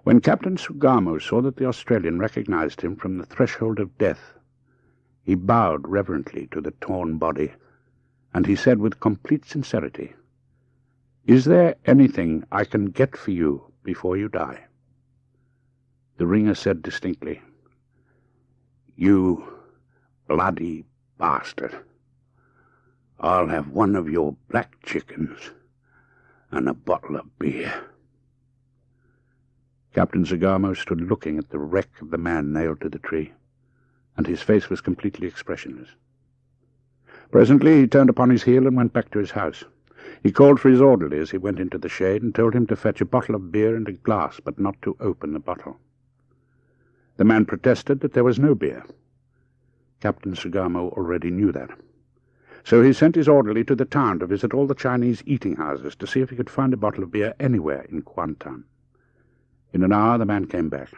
When Captain Sugamo saw that the Australian recognized him from the threshold of death, he bowed reverently to the torn body, and he said with complete sincerity, "Is there anything I can get for you before you die?" The ringer said distinctly, "You bloody bastard. I'll have one of your black chickens and a bottle of beer." Captain Sugamo stood looking at the wreck of the man nailed to the tree, and his face was completely expressionless. Presently he turned upon his heel and went back to his house. He called for his orderly as he went into the shade and told him to fetch a bottle of beer and a glass, but not to open the bottle. The man protested that there was no beer. Captain Sugamo already knew that. So he sent his orderly to the town to visit all the Chinese eating houses to see if he could find a bottle of beer anywhere in Kuantan. In an hour the man came back.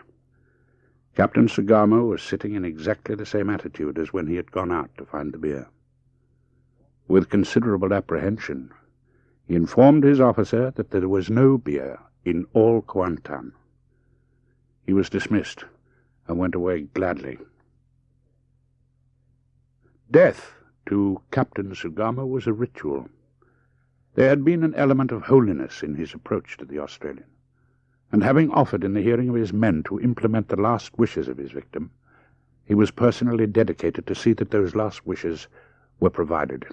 Captain Sugamo was sitting in exactly the same attitude as when he had gone out to find the beer. With considerable apprehension, he informed his officer that there was no beer in all Kuantan. He was dismissed and went away gladly. Death to Captain Sugamo was a ritual. There had been an element of holiness in his approach to the Australian, and having offered in the hearing of his men to implement the last wishes of his victim, he was personally dedicated to see that those last wishes were provided.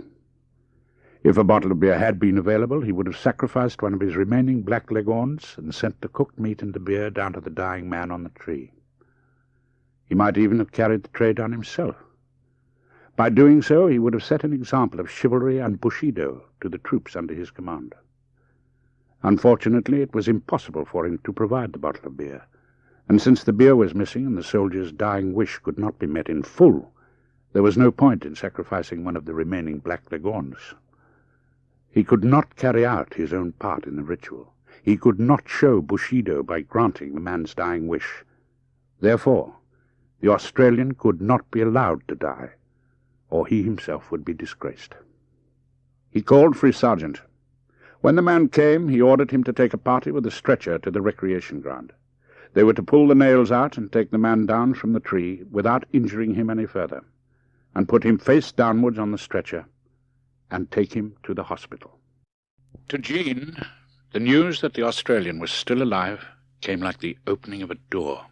If a bottle of beer had been available, he would have sacrificed one of his remaining black leghorns and sent the cooked meat and the beer down to the dying man on the tree. He might even have carried the tray down himself. By doing so, he would have set an example of chivalry and bushido to the troops under his command. Unfortunately, it was impossible for him to provide the bottle of beer, and since the beer was missing and the soldier's dying wish could not be met in full, there was no point in sacrificing one of the remaining black leghorns. He could not carry out his own part in the ritual. He could not show bushido by granting the man's dying wish. Therefore, the Australian could not be allowed to die, or he himself would be disgraced. He called for his sergeant. When the man came, he ordered him to take a party with a stretcher to the recreation ground. They were to pull the nails out and take the man down from the tree without injuring him any further, and put him face downwards on the stretcher and take him to the hospital. To Jean, the news that the Australian was still alive came like the opening of a door.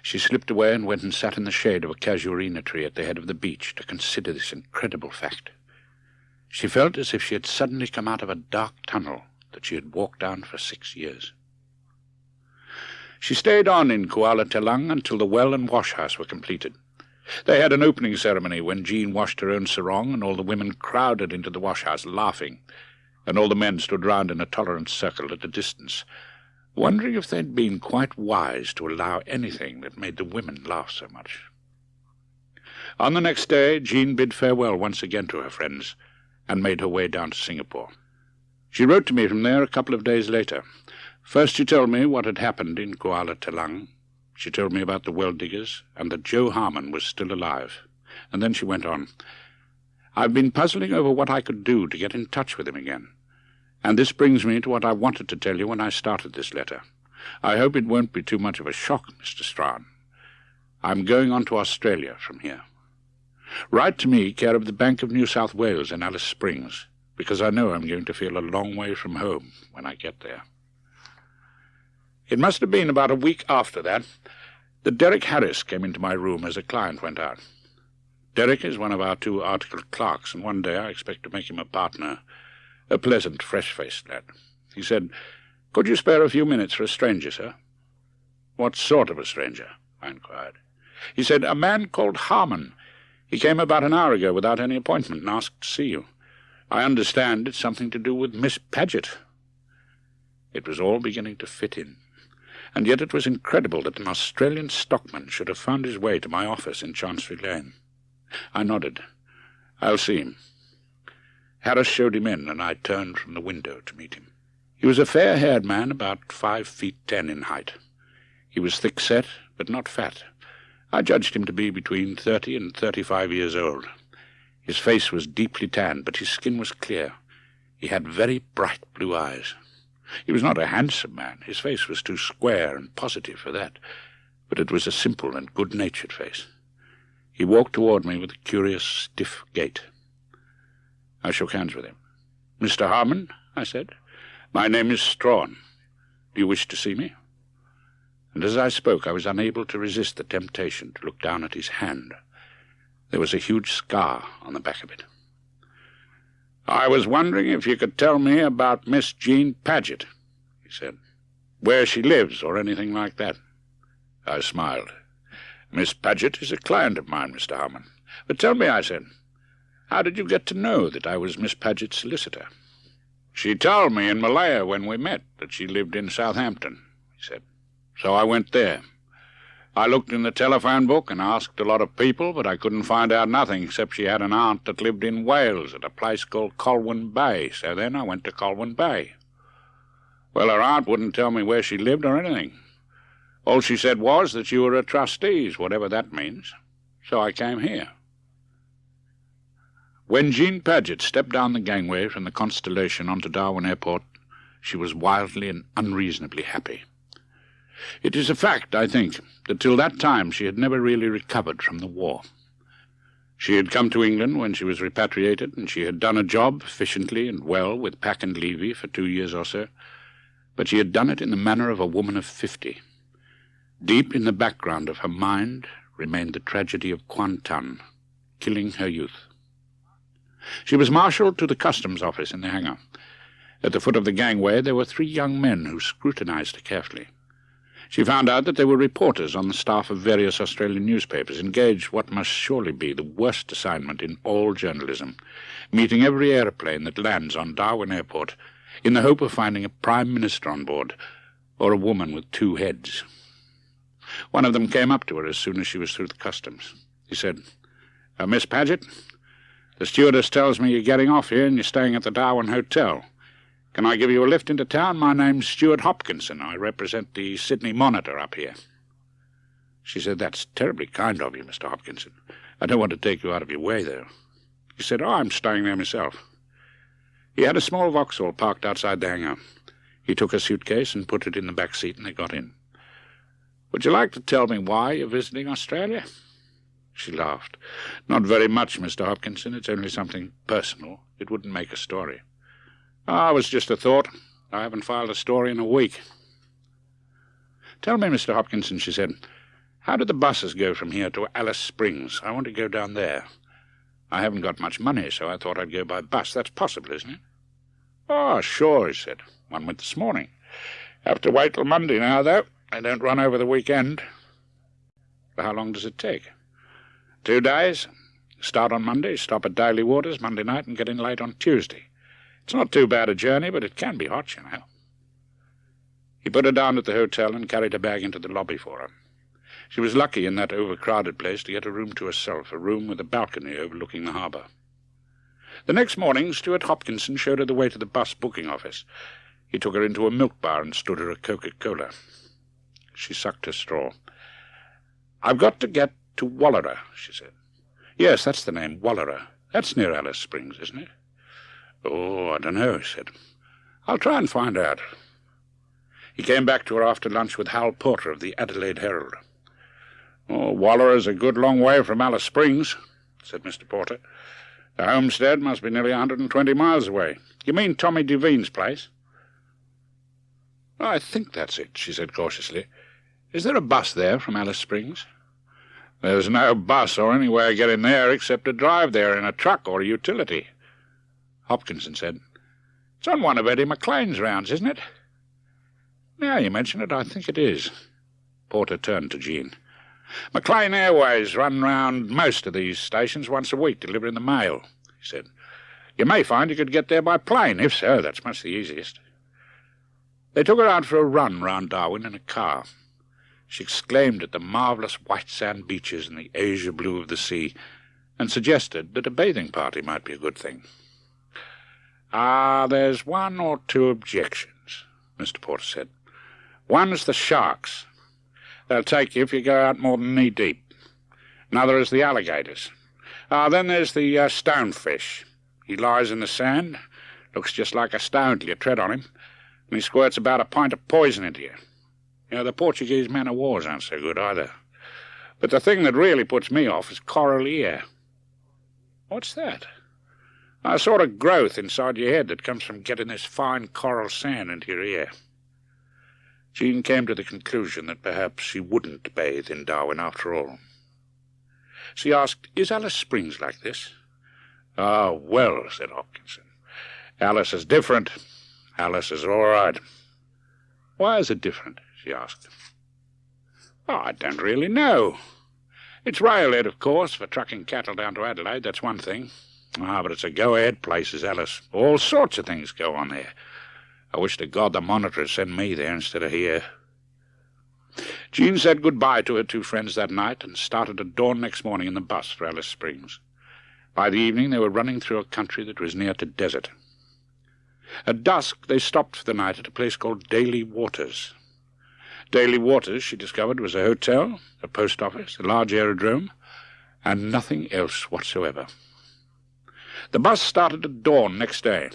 She slipped away and went and sat in the shade of a casuarina tree at the head of the beach to consider this incredible fact. She felt as if she had suddenly come out of a dark tunnel that she had walked down for 6 years. She stayed on in Kuala Telang until the well and wash house were completed. They had an opening ceremony when Jean washed her own sarong, and all the women crowded into the wash house laughing, and all the men stood round in a tolerant circle at a distance, wondering if they'd been quite wise to allow anything that made the women laugh so much. On the next day, Jean bid farewell once again to her friends, and made her way down to Singapore. She wrote to me from there a couple of days later. First she told me what had happened in Kuala Telang. She told me about the well-diggers, and that Joe Harmon was still alive. And then she went on, "I've been puzzling over what I could do to get in touch with him again. And this brings me to what I wanted to tell you when I started this letter. I hope it won't be too much of a shock, Mr. Strahan. I'm going on to Australia from here. Write to me care of the Bank of New South Wales in Alice Springs, because I know I'm going to feel a long way from home when I get there." It must have been about a week after that Derek Harris came into my room as a client went out. Derek is one of our 2 articled clerks, and one day I expect to make him a partner, a pleasant, fresh-faced lad. He said, "Could you spare a few minutes for a stranger, sir?" "What sort of a stranger?" I inquired. He said, "A man called Harmon. He came about an hour ago without any appointment and asked to see you. I understand it's something to do with Miss Paget." It was all beginning to fit in, and yet it was incredible that an Australian stockman should have found his way to my office in Chancery Lane. I nodded. "I'll see him." Harris showed him in, and I turned from the window to meet him. He was a fair-haired man, about 5'10" in height. He was thick-set, but not fat. I judged him to be between 30 and 35 years old. His face was deeply tanned, but his skin was clear. He had very bright blue eyes. He was not a handsome man. His face was too square and positive for that, but it was a simple and good-natured face. He walked toward me with a curious, stiff gait. I shook hands with him. "Mr. Harmon," I said, "my name is Strahan. Do you wish to see me?" And as I spoke, I was unable to resist the temptation to look down at his hand. There was a huge scar on the back of it. "I was wondering if you could tell me about Miss Jean Paget," he said. "Where she lives, or anything like that." I smiled. "Miss Paget is a client of mine, Mr. Harmon. But tell me," I said, "how did you get to know that I was Miss Paget's solicitor?" "She told me in Malaya when we met that she lived in Southampton," he said. "So I went there. I looked in the telephone book and asked a lot of people, but I couldn't find out nothing except she had an aunt that lived in Wales at a place called Colwyn Bay, so then I went to Colwyn Bay. Well, her aunt wouldn't tell me where she lived or anything. All she said was that you were a trustees, whatever that means. So I came here." When Jean Paget stepped down the gangway from the Constellation onto Darwin Airport, she was wildly and unreasonably happy. It is a fact, I think, that till that time she had never really recovered from the war. She had come to England when she was repatriated, and she had done a job efficiently and well with Pack and Levy for 2 years or so, but she had done it in the manner of a woman of 50. Deep in the background of her mind remained the tragedy of Kuantan, killing her youth. She was marshalled to the customs office in the hangar. At the foot of the gangway there were 3 young men who scrutinized her carefully. She found out that they were reporters on the staff of various Australian newspapers, engaged what must surely be the worst assignment in all journalism, meeting every aeroplane that lands on Darwin Airport in the hope of finding a Prime Minister on board, or a woman with 2 heads. One of them came up to her as soon as she was through the customs. He said, "Miss Paget, the stewardess tells me you're getting off here and you're staying at the Darwin Hotel. Can I give you a lift into town? My name's Stuart Hopkinson. I represent the Sydney Monitor up here." She said, "That's terribly kind of you, Mr. Hopkinson. I don't want to take you out of your way, though." He said, "Oh, I'm staying there myself." He had a small Vauxhall parked outside the hangar. He took a suitcase and put it in the back seat, and they got in. "Would you like to tell me why you're visiting Australia?" She laughed. "Not very much, Mr. Hopkinson. It's only something personal. It wouldn't make a story." "Ah, it was just a thought. I haven't filed a story in a week." "Tell me, Mr. Hopkinson," she said, "how do the buses go from here to Alice Springs? I want to go down there. I haven't got much money, so I thought I'd go by bus. That's possible, isn't it?" "Oh, sure," he said. "One went this morning. Have to wait till Monday now, though. They don't run over the weekend." "How long does it take?" 2 days. Start on Monday, stop at Daly Waters Monday night, and get in late on Tuesday. It's not too bad a journey, but it can be hot, you know." He put her down at the hotel and carried her bag into the lobby for her. She was lucky in that overcrowded place to get a room to herself, a room with a balcony overlooking the harbour. The next morning, Stuart Hopkinson showed her the way to the bus booking office. He took her into a milk bar and stood her a Coca-Cola. She sucked her straw. "I've got to get to Wallara," she said. "Yes, that's the name, Wallara. That's near Alice Springs, isn't it?" "Oh, I don't know," he said. "I'll try and find out." He came back to her after lunch with Hal Porter of the Adelaide Herald. "Oh, Wallara's a good long way from Alice Springs," said Mr. Porter. "The homestead must be nearly 120 miles away. You mean Tommy Devine's place?" "I think that's it," she said cautiously. "Is there a bus there from Alice Springs?" "There's no bus or any way of getting there except to drive there in a truck or a utility." Hopkinson said, "It's on one of Eddie McLean's rounds, isn't it?" "Now you mention it, I think it is." Porter turned to Jean. "McLean Airways run round most of these stations once a week, delivering the mail," he said. "You may find you could get there by plane. If so, that's much the easiest." They took her out for a run round Darwin in a car. She exclaimed at the marvellous white sand beaches and the azure blue of the sea, and suggested that a bathing party might be a good thing. "Ah, there's one or two objections," Mr. Porter said. "One's the sharks. They'll take you if you go out more than knee-deep. Another is the alligators. Then there's the stonefish. He lies in the sand, looks just like a stone till you tread on him, and he squirts about a pint of poison into you. You know, the Portuguese man-of-wars aren't so good either. But the thing that really puts me off is coral ear." "What's that?" "A sort of growth inside your head that comes from getting this fine coral sand into your ear." Jean came to the conclusion that perhaps she wouldn't bathe in Darwin after all. She asked, "Is Alice Springs like this?" "Ah, well," said Hopkinson. "Alice is different. Alice is all right." "Why is it different?" she asked. "Oh, I don't really know. It's railhead, of course, for trucking cattle down to Adelaide, that's one thing. But it's a go-ahead place, is Alice. All sorts of things go on there. I wish to God the Monitor had sent me there instead of here." Jean said good-bye to her two friends that night and started at dawn next morning in the bus for Alice Springs. By the evening they were running through a country that was near to desert. At dusk they stopped for the night at a place called Daly Waters. Daly Waters, she discovered, was a hotel, a post office, a large aerodrome, and nothing else whatsoever. The bus started at dawn next day.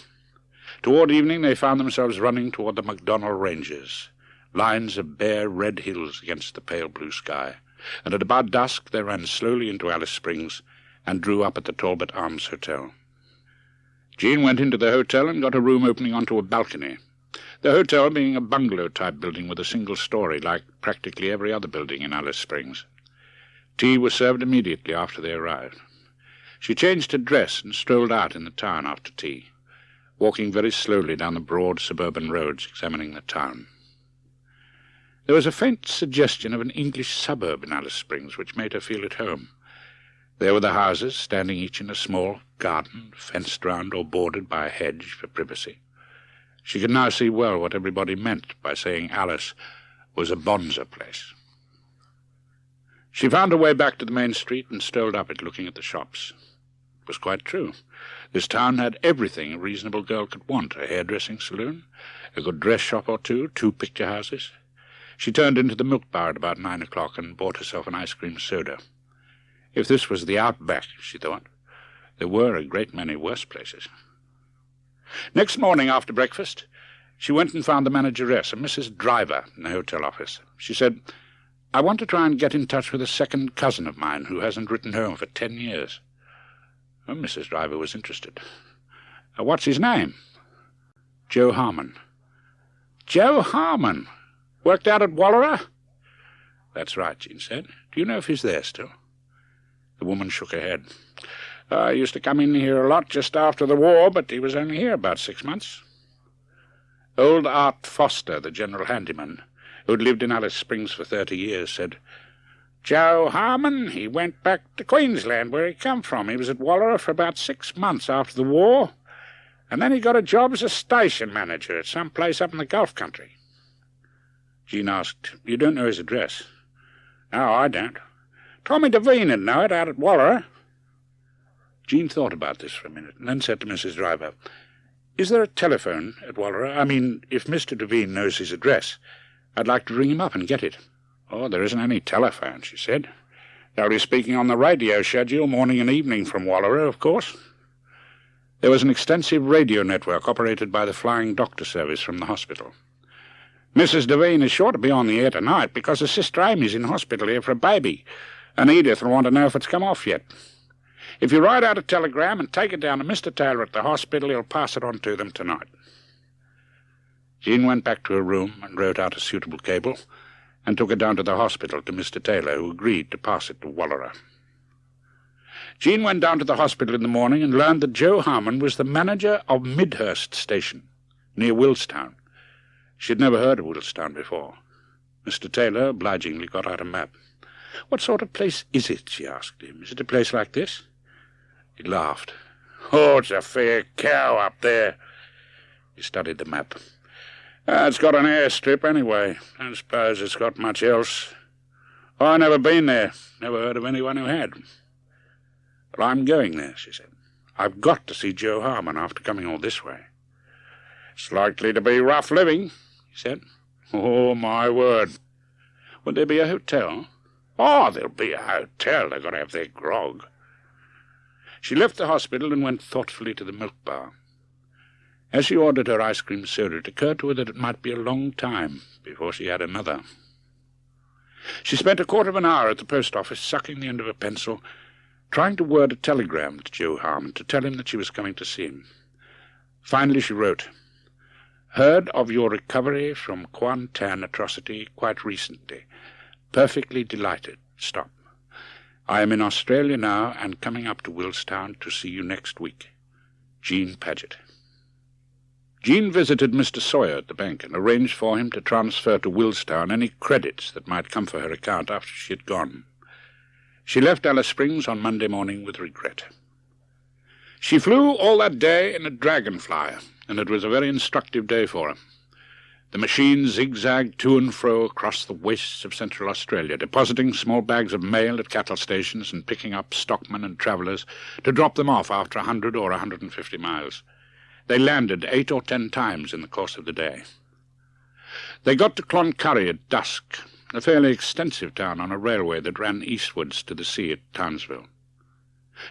Toward evening they found themselves running toward the MacDonnell Ranges, lines of bare red hills against the pale blue sky, and at about dusk they ran slowly into Alice Springs and drew up at the Talbot Arms Hotel. Jean went into the hotel and got a room opening onto a balcony, the hotel being a bungalow-type building with a single story, like practically every other building in Alice Springs. Tea was served immediately after they arrived. She changed her dress and strolled out in the town after tea, walking very slowly down the broad suburban roads, examining the town. There was a faint suggestion of an English suburb in Alice Springs which made her feel at home. There were the houses, standing each in a small garden, fenced round or bordered by a hedge for privacy. She could now see well what everybody meant by saying Alice was a bonzer place. She found her way back to the main street and strolled up it, looking at the shops. It was quite true. This town had everything a reasonable girl could want: a hairdressing saloon, a good dress shop or two picture houses. She turned into the milk bar at about 9 o'clock and bought herself an ice-cream soda. If this was the outback, she thought, there were a great many worse places. Next morning after breakfast, she went and found the manageress, a Mrs. Driver, in the hotel office. She said, I want to try and get in touch with a second cousin of mine who hasn't written home for 10 years. Oh, Mrs. Driver was interested. What's his name? Joe Harmon. Joe Harmon? Worked out at Wallara? That's right, Jean said. Do you know if he's there still? The woman shook her head. I used to come in here a lot just after the war, but he was only here about 6 months. Old Art Foster, the general handyman, who'd lived in Alice Springs for 30 years, said, Joe Harmon, he went back to Queensland, where he come from. He was at Wallara for about 6 months after the war, and then he got a job as a station manager at some place up in the Gulf country. Jean asked, You don't know his address? No, I don't. Tommy Devine would know it out at Wallara. Jean thought about this for a minute, and then said to Mrs. Driver, Is there a telephone at Wallara? I mean, if Mr. Devine knows his address, I'd like to ring him up and get it. Oh, there isn't any telephone, she said. They'll be speaking on the radio schedule morning and evening from Wallara, of course. There was an extensive radio network operated by the Flying Doctor Service from the hospital. Mrs. Devine is sure to be on the air tonight because her sister Amy's in hospital here for a baby, and Edith will want to know if it's come off yet. If you write out a telegram and take it down to Mr. Taylor at the hospital, he'll pass it on to them tonight. Jean went back to her room and wrote out a suitable cable and took it down to the hospital to Mr. Taylor, who agreed to pass it to Wallara. Jean went down to the hospital in the morning and learned that Joe Harmon was the manager of Midhurst Station, near Willstown. She had never heard of Willstown before. Mr. Taylor obligingly got out a map. What sort of place is it, she asked him. Is it a place like this? He laughed. Oh, it's a fair cow up there. He studied the map. It's got an airstrip anyway. Don't suppose it's got much else. Oh, I've never been there. Never heard of anyone who had. Well, I'm going there, she said. I've got to see Joe Harmon after coming all this way. It's likely to be rough living, he said. Oh, my word. Would there be a hotel? Oh, there'll be a hotel. They've got to have their grog. She left the hospital and went thoughtfully to the milk bar. As she ordered her ice cream soda, it occurred to her that it might be a long time before she had another. She spent a quarter of an hour at the post office, sucking the end of a pencil, trying to word a telegram to Joe Harmon to tell him that she was coming to see him. Finally she wrote, Heard of your recovery from Kuantan atrocity quite recently. Perfectly delighted. Stop. I am in Australia now and coming up to Willstown to see you next week. Jean Paget. Jean visited Mr. Sawyer at the bank and arranged for him to transfer to Willstown any credits that might come for her account after she had gone. She left Alice Springs on Monday morning with regret. She flew all that day in a dragonfly, and it was a very instructive day for her. The machine zigzagged to and fro across the wastes of Central Australia, depositing small bags of mail at cattle stations and picking up stockmen and travellers to drop them off after 100 or 150 miles. They landed 8 or 10 times in the course of the day. They got to Cloncurry at dusk, a fairly extensive town on a railway that ran eastwards to the sea at Townsville.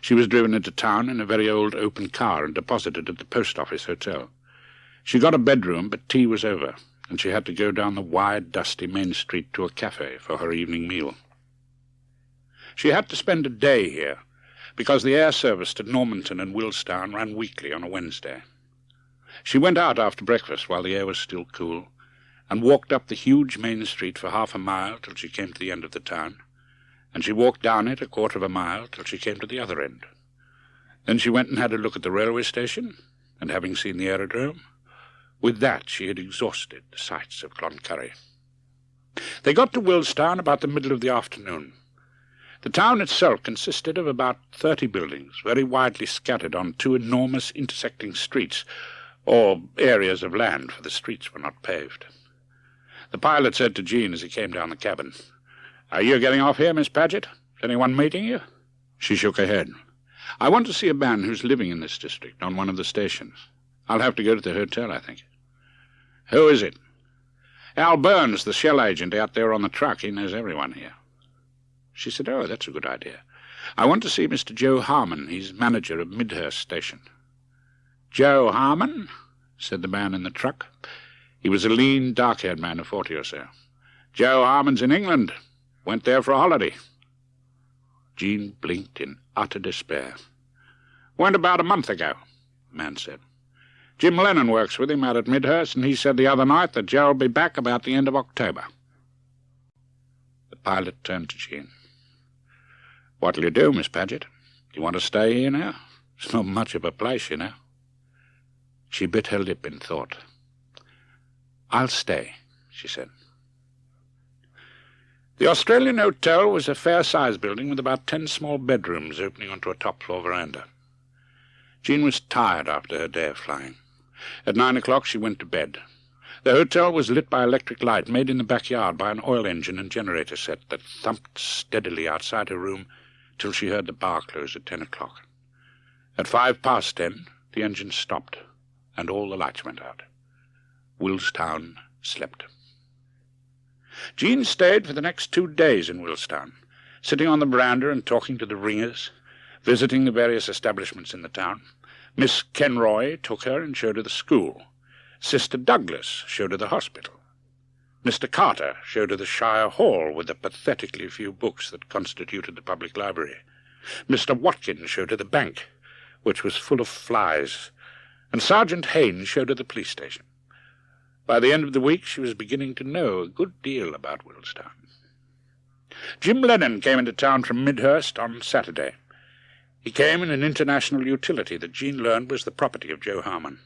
She was driven into town in a very old open car and deposited at the post office hotel. She got a bedroom, but tea was over, and she had to go down the wide, dusty main street to a cafe for her evening meal. She had to spend a day here, because the air service to Normanton and Willstown ran weekly on a Wednesday. She went out after breakfast while the air was still cool, and walked up the huge main street for half a mile till she came to the end of the town, and she walked down it a quarter of a mile till she came to the other end. Then she went and had a look at the railway station, and having seen the aerodrome, with that she had exhausted the sights of Cloncurry. They got to Willstown about the middle of the afternoon. The town itself consisted of about 30 buildings, very widely scattered on 2 enormous intersecting streets, or areas of land, for the streets were not paved. The pilot said to Jean as he came down the cabin, "Are you getting off here, Miss Paget? Is anyone meeting you?" She shook her head. "I want to see a man who's living in this district, on one of the stations. I'll have to go to the hotel, I think." "Who is it?" "Al Burns, the shell agent out there on the truck. He knows everyone here." She said, "Oh, that's a good idea. I want to see Mr. Joe Harmon. He's manager of Midhurst Station." "Joe Harmon?" said the man in the truck. He was a lean, dark-haired man of 40 or so. "Joe Harmon's in England. Went there for a holiday. Jean blinked in utter despair. Went about a month ago, the man said. Jim Lennon works with him out at Midhurst, and he said the other night that Joe'll be back about the end of October. The pilot turned to Jean. What'll you do, Miss Paget? Do you want to stay here now? It's not much of a place, you know. She bit her lip in thought. I'll stay, she said. The Australian Hotel was a fair-sized building with about 10 small bedrooms opening onto a top-floor veranda. Jean was tired after her day of flying. At 9 o'clock she went to bed. The hotel was lit by electric light made in the backyard by an oil engine and generator set that thumped steadily outside her room till she heard the bar close at 10 o'clock. At 10:05, the engine stopped, and all the lights went out. Willstown slept. Jean stayed for the next 2 days in Willstown, sitting on the veranda and talking to the ringers, visiting the various establishments in the town. Miss Kenroy took her and showed her the school. Sister Douglas showed her the hospital. Mr. Carter showed her the Shire Hall with the pathetically few books that constituted the public library. Mr. Watkins showed her the bank, which was full of flies, and Sergeant Haynes showed her the police station. By the end of the week she was beginning to know a good deal about Willstown. Jim Lennon came into town from Midhurst on Saturday. He came in an international utility that Jean learned was the property of Joe Harmon.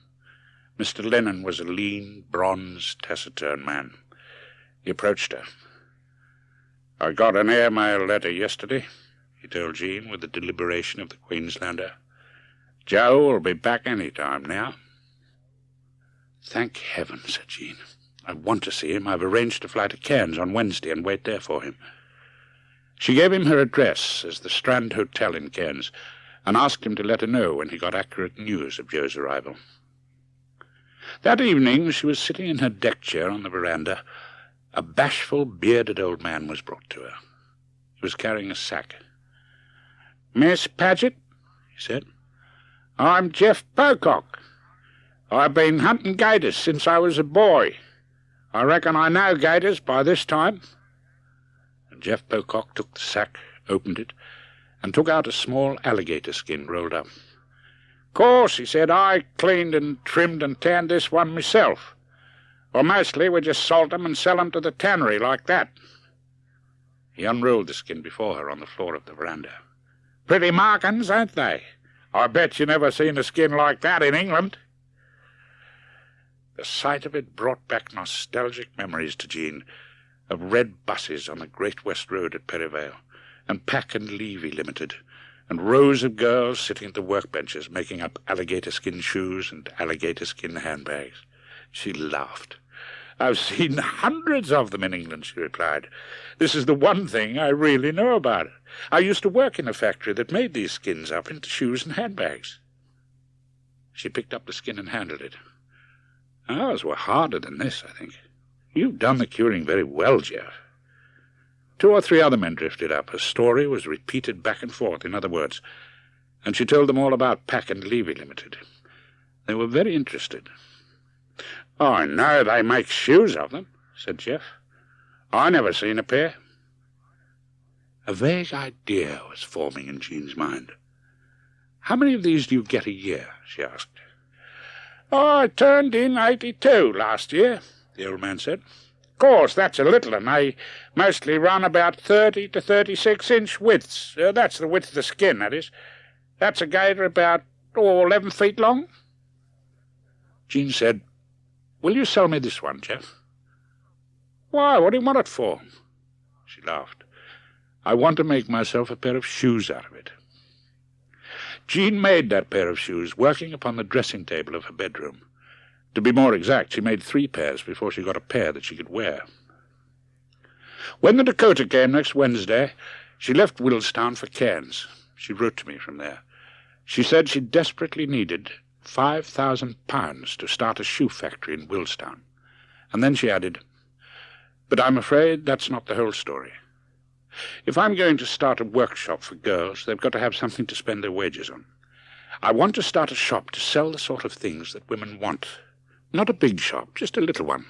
Mr. Lennon was a lean, bronzed, taciturn man. He approached her. I got an airmail letter yesterday, he told Jean with the deliberation of the Queenslander. Joe will be back any time now. Thank heaven, said Jean. I want to see him. I've arranged to fly to Cairns on Wednesday and wait there for him. She gave him her address as the Strand Hotel in Cairns and asked him to let her know when he got accurate news of Joe's arrival. That evening she was sitting in her deck chair on the veranda. A bashful, bearded old man was brought to her. He was carrying a sack. Miss Paget, he said, I'm Jeff Pocock. I've been hunting gators since I was a boy. I reckon I know gators by this time. And Jeff Pocock took the sack, opened it, and took out a small alligator skin rolled up. Course, he said, I cleaned and trimmed and tanned this one myself. Well, mostly we just salt 'em and sell 'em to the tannery like that. He unrolled the skin before her on the floor of the veranda. Pretty markings, ain't they? I bet you never seen a skin like that in England. The sight of it brought back nostalgic memories to Jean of red buses on the Great West Road at Perivale, and Pack and Levy Limited, and rows of girls sitting at the workbenches making up alligator-skin shoes and alligator-skin handbags. She laughed. I've seen hundreds of them in England, she replied. This is the one thing I really know about it. I used to work in a factory that made these skins up into shoes and handbags. She picked up the skin and handled it. Ours were harder than this, I think. You've done the curing very well, Jeff. 2 or 3 other men drifted up. Her story was repeated back and forth, in other words, and she told them all about Pack and Levy Limited. They were very interested. I know they make shoes of them, said Jeff. I never seen a pair. A vague idea was forming in Jean's mind. How many of these do you get a year? She asked. I turned in 82 last year, the old man said. Of course, that's a little, and they mostly run about 30 to 36-inch widths. That's the width of the skin, that is. That's a gator about 11 feet long. Jean said, Will you sell me this one, Jeff? Why, what do you want it for? She laughed. I want to make myself a pair of shoes out of it. Jean made that pair of shoes working upon the dressing table of her bedroom. To be more exact, she made 3 pairs before she got a pair that she could wear. When the Dakota came next Wednesday, she left Willstown for Cairns. She wrote to me from there. She said she desperately needed £5,000 to start a shoe factory in Willstown. And then she added, But I'm afraid that's not the whole story. If I'm going to start a workshop for girls, they've got to have something to spend their wages on. I want to start a shop to sell the sort of things that women want. Not a big shop, just a little one.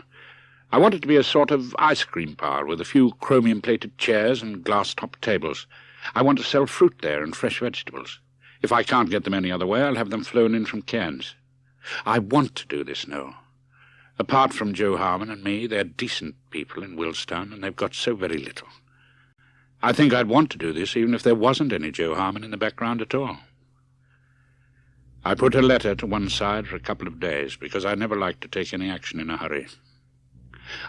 I want it to be a sort of ice cream parlour with a few chromium-plated chairs and glass-topped tables. I want to sell fruit there and fresh vegetables. If I can't get them any other way, I'll have them flown in from Cairns. I want to do this, Noel. Apart from Joe Harmon and me, they're decent people in Willstown, and they've got so very little. I think I'd want to do this even if there wasn't any Joe Harmon in the background at all. I put her letter to one side for a couple of days, because I never liked to take any action in a hurry.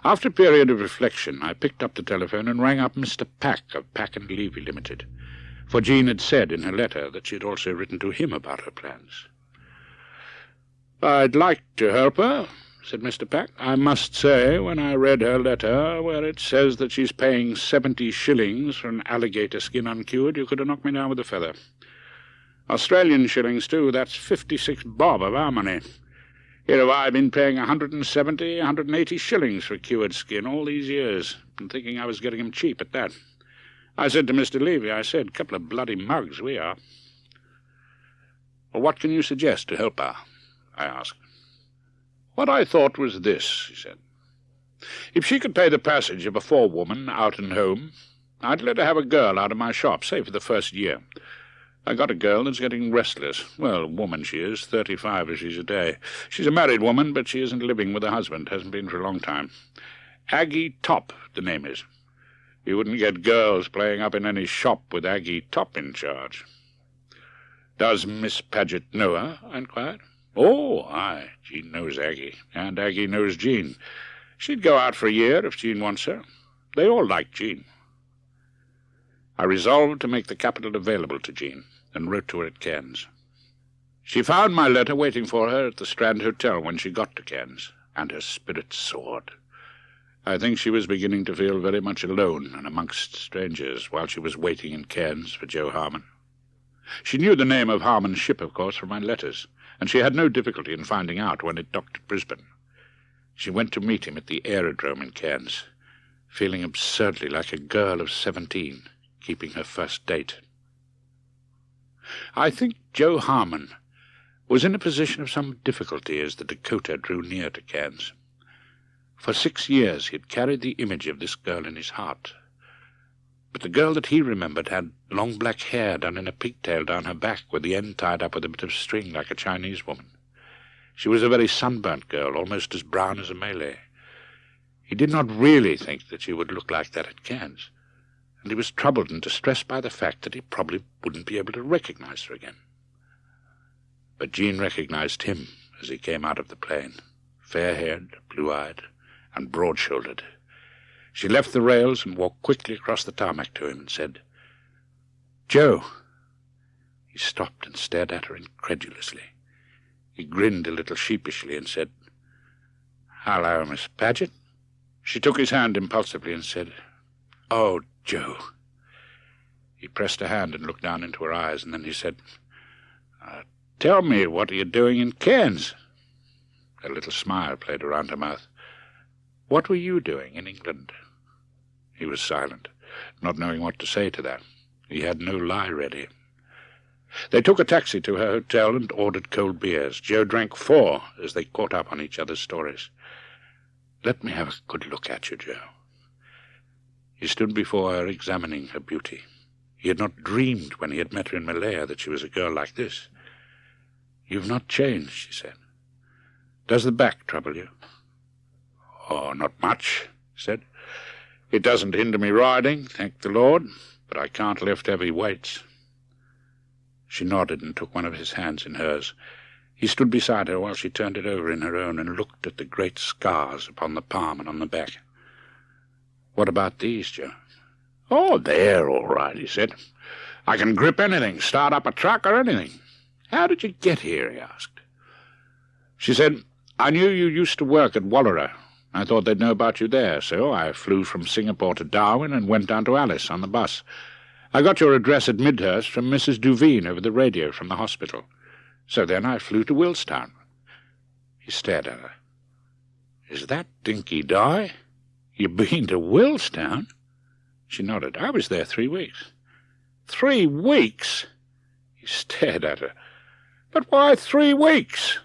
After a period of reflection, I picked up the telephone and rang up Mr. Pack of Pack and Levy Limited, for Jean had said in her letter that she had also written to him about her plans. "I'd like to help her," said Mr. Pack. "I must say, when I read her letter, where it says that she's paying 70 shillings for an alligator skin uncured, you could have knocked me down with a feather. Australian shillings, too, that's 56 bob of our money. Here have I been paying 170, 180 shillings for cured skin all these years, and thinking I was getting 'em cheap at that. I said to Mr. Levy, I said, 'Couple of bloody mugs we are.'" "Well, what can you suggest to help her?" I asked. "What I thought was this," he said. "If she could pay the passage of a forewoman out and home, I'd let her have a girl out of my shop, say for the first year. I got a girl that's getting restless. Well, a woman she is, 35 as she's a day. She's a married woman, but she isn't living with her husband, hasn't been for a long time. Aggie Top, the name is. You wouldn't get girls playing up in any shop with Aggie Top in charge." "Does Miss Paget know her?" I inquired. "Oh, aye, Jean knows Aggie, and Aggie knows Jean. She'd go out for a year if Jean wants her. They all like Jean." I resolved to make the capital available to Jean, and wrote to her at Cairns. She found my letter waiting for her at the Strand Hotel when she got to Cairns, and her spirits soared. I think she was beginning to feel very much alone and amongst strangers while she was waiting in Cairns for Joe Harmon. She knew the name of Harmon's ship, of course, from my letters, and she had no difficulty in finding out when it docked at Brisbane. She went to meet him at the aerodrome in Cairns, feeling absurdly like a girl of 17, keeping her first date. I think Joe Harmon was in a position of some difficulty as the Dakota drew near to Cairns. For 6 years he had carried the image of this girl in his heart. But the girl that he remembered had long black hair done in a pigtail down her back, with the end tied up with a bit of string like a Chinese woman. She was a very sunburnt girl, almost as brown as a Malay. He did not really think that she would look like that at Cairns, and he was troubled and distressed by the fact that he probably wouldn't be able to recognize her again. But Jean recognized him as he came out of the plane, fair-haired, blue-eyed, and broad-shouldered. She left the rails and walked quickly across the tarmac to him and said, "Joe." He stopped and stared at her incredulously. He grinned a little sheepishly and said, "Hello, Miss Paget." She took his hand impulsively and said, "Oh, Joe." He pressed her hand and looked down into her eyes, and then he said, "Tell me, what are you doing in Cairns?" A little smile played around her mouth. "What were you doing in England?" He was silent, not knowing what to say to that. He had no lie ready. They took a taxi to her hotel and ordered cold beers. Joe drank 4 as they caught up on each other's stories. "Let me have a good look at you, Joe." He stood before her, examining her beauty. He had not dreamed when he had met her in Malaya that she was a girl like this. "You've not changed," she said. "Does the back trouble you?" "Oh, not much," he said. "It doesn't hinder me riding, thank the Lord, but I can't lift heavy weights." She nodded and took one of his hands in hers. He stood beside her while she turned it over in her own and looked at the great scars upon the palm and on the back. "What about these, Joe?" "Oh, they're all right," he said. "I can grip anything, start up a truck or anything." "How did you get here?" he asked. She said, "I knew you used to work at Wallara. I thought they'd know about you there, so I flew from Singapore to Darwin and went down to Alice on the bus. I got your address at Midhurst from Mrs. Duveen over the radio from the hospital. So then I flew to Willstown." He stared at her. "Is that Dinky Di? You been to Willstown?" She nodded. "I was there 3 weeks." 3 weeks? He stared at her. "But why 3 weeks?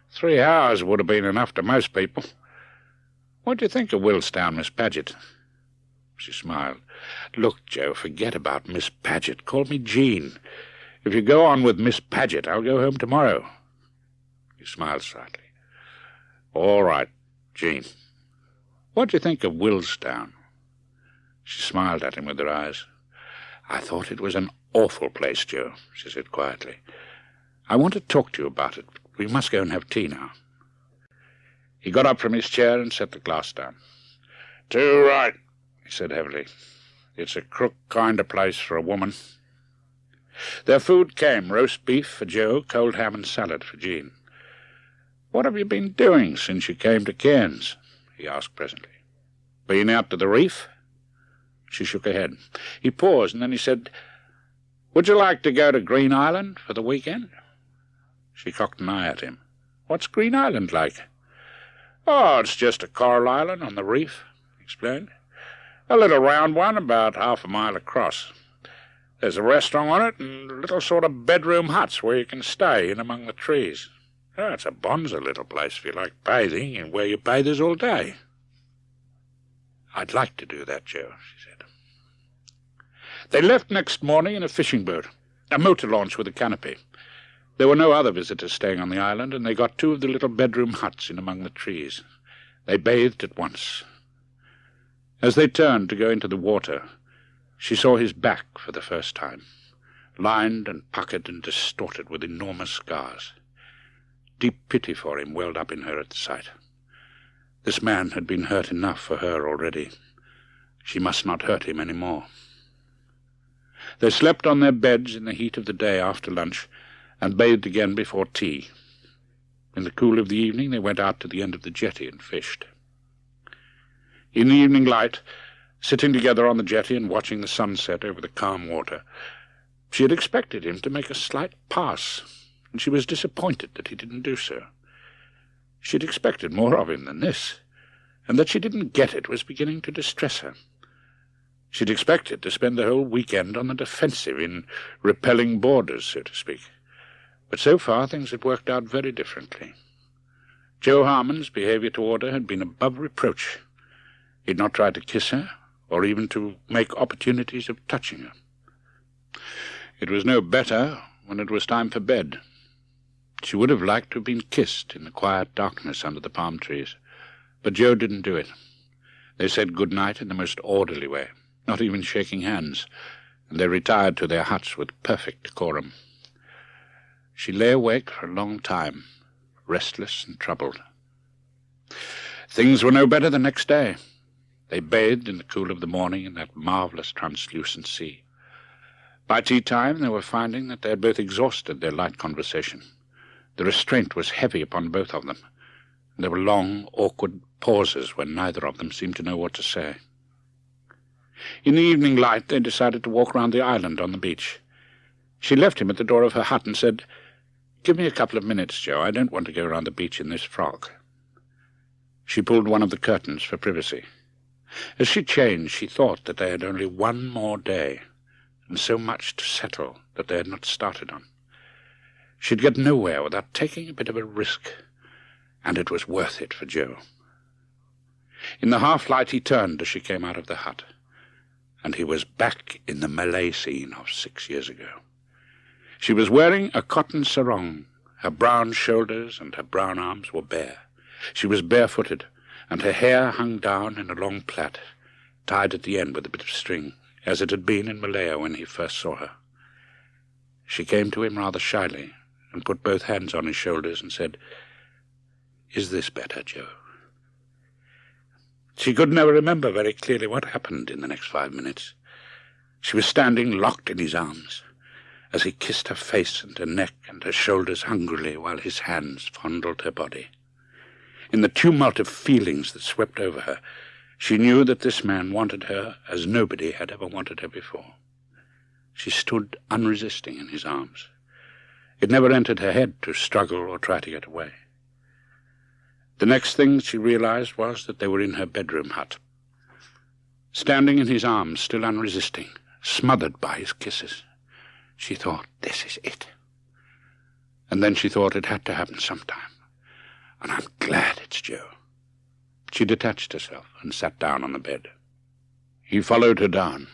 3 hours would have been enough to most people." What do you think of Willstown, Miss Paget? She smiled. Look, Joe, forget about Miss Paget. Call me Jean. If you go on with Miss Paget, I'll go home tomorrow. He smiled slightly. All right, Jean. What do you think of Willstown? She smiled at him with her eyes. I thought it was an awful place, Joe, she said quietly. I want to talk to you about it. We must go and have tea now. He got up from his chair and set the glass down. Too right, he said heavily. It's a crook kind of place for a woman. Their food came, roast beef for Joe, cold ham and salad for Jean. What have you been doing since you came to Cairns? He asked presently. Been out to the reef? She shook her head. He paused, and then he said, Would you like to go to Green Island for the weekend? She cocked an eye at him. What's Green Island like? Oh, it's just a coral island on the reef, he explained. A little round one about half a mile across. There's a restaurant on it and little sort of bedroom huts where you can stay in among the trees. Oh, it's a bonza little place if you like bathing and where you bathers all day. I'd like to do that, Joe, she said. They left next morning in a fishing boat, a motor launch with a canopy. There were no other visitors staying on the island, and they got two of the little bedroom huts in among the trees. They bathed at once. As they turned to go into the water, she saw his back for the first time, lined and puckered and distorted with enormous scars. Deep pity for him welled up in her at the sight. This man had been hurt enough for her already. She must not hurt him any more. They slept on their beds in the heat of the day after lunch, and bathed again before tea. In the cool of the evening they went out to the end of the jetty and fished. In the evening light, sitting together on the jetty and watching the sunset over the calm water, she had expected him to make a slight pass, and she was disappointed that he didn't do so. She had expected more of him than this, and that she didn't get it was beginning to distress her. She'd expected to spend the whole weekend on the defensive in repelling boarders, so to speak. But so far things had worked out very differently. Joe Harmon's behaviour toward her had been above reproach. He had not tried to kiss her, or even to make opportunities of touching her. It was no better when it was time for bed. She would have liked to have been kissed in the quiet darkness under the palm trees, but Joe didn't do it. They said good night in the most orderly way, not even shaking hands, and they retired to their huts with perfect decorum. She lay awake for a long time, restless and troubled. Things were no better the next day. They bathed in the cool of the morning in that marvellous translucent sea. By tea-time they were finding that they had both exhausted their light conversation. The restraint was heavy upon both of them, and there were long, awkward pauses when neither of them seemed to know what to say. In the evening light they decided to walk round the island on the beach. She left him at the door of her hut and said, "Give me a couple of minutes, Joe. I don't want to go round the beach in this frock." She pulled one of the curtains for privacy. As she changed, she thought that they had only one more day, and so much to settle that they had not started on. She'd get nowhere without taking a bit of a risk, and it was worth it for Joe. In the half-light he turned as she came out of the hut, and he was back in the Malay scene of 6 years ago. She was wearing a cotton sarong. Her brown shoulders and her brown arms were bare. She was barefooted, and her hair hung down in a long plait, tied at the end with a bit of string, as it had been in Malaya when he first saw her. She came to him rather shyly, and put both hands on his shoulders and said, "Is this better, Joe?" She could never remember very clearly what happened in the next 5 minutes. She was standing locked in his arms, as he kissed her face and her neck and her shoulders hungrily while his hands fondled her body. In the tumult of feelings that swept over her, she knew that this man wanted her as nobody had ever wanted her before. She stood unresisting in his arms. It never entered her head to struggle or try to get away. The next thing she realized was that they were in her bedroom hut. Standing in his arms, still unresisting, smothered by his kisses, she thought, this is it. And then she thought it had to happen sometime. And I'm glad it's Joe. She detached herself and sat down on the bed. He followed her down.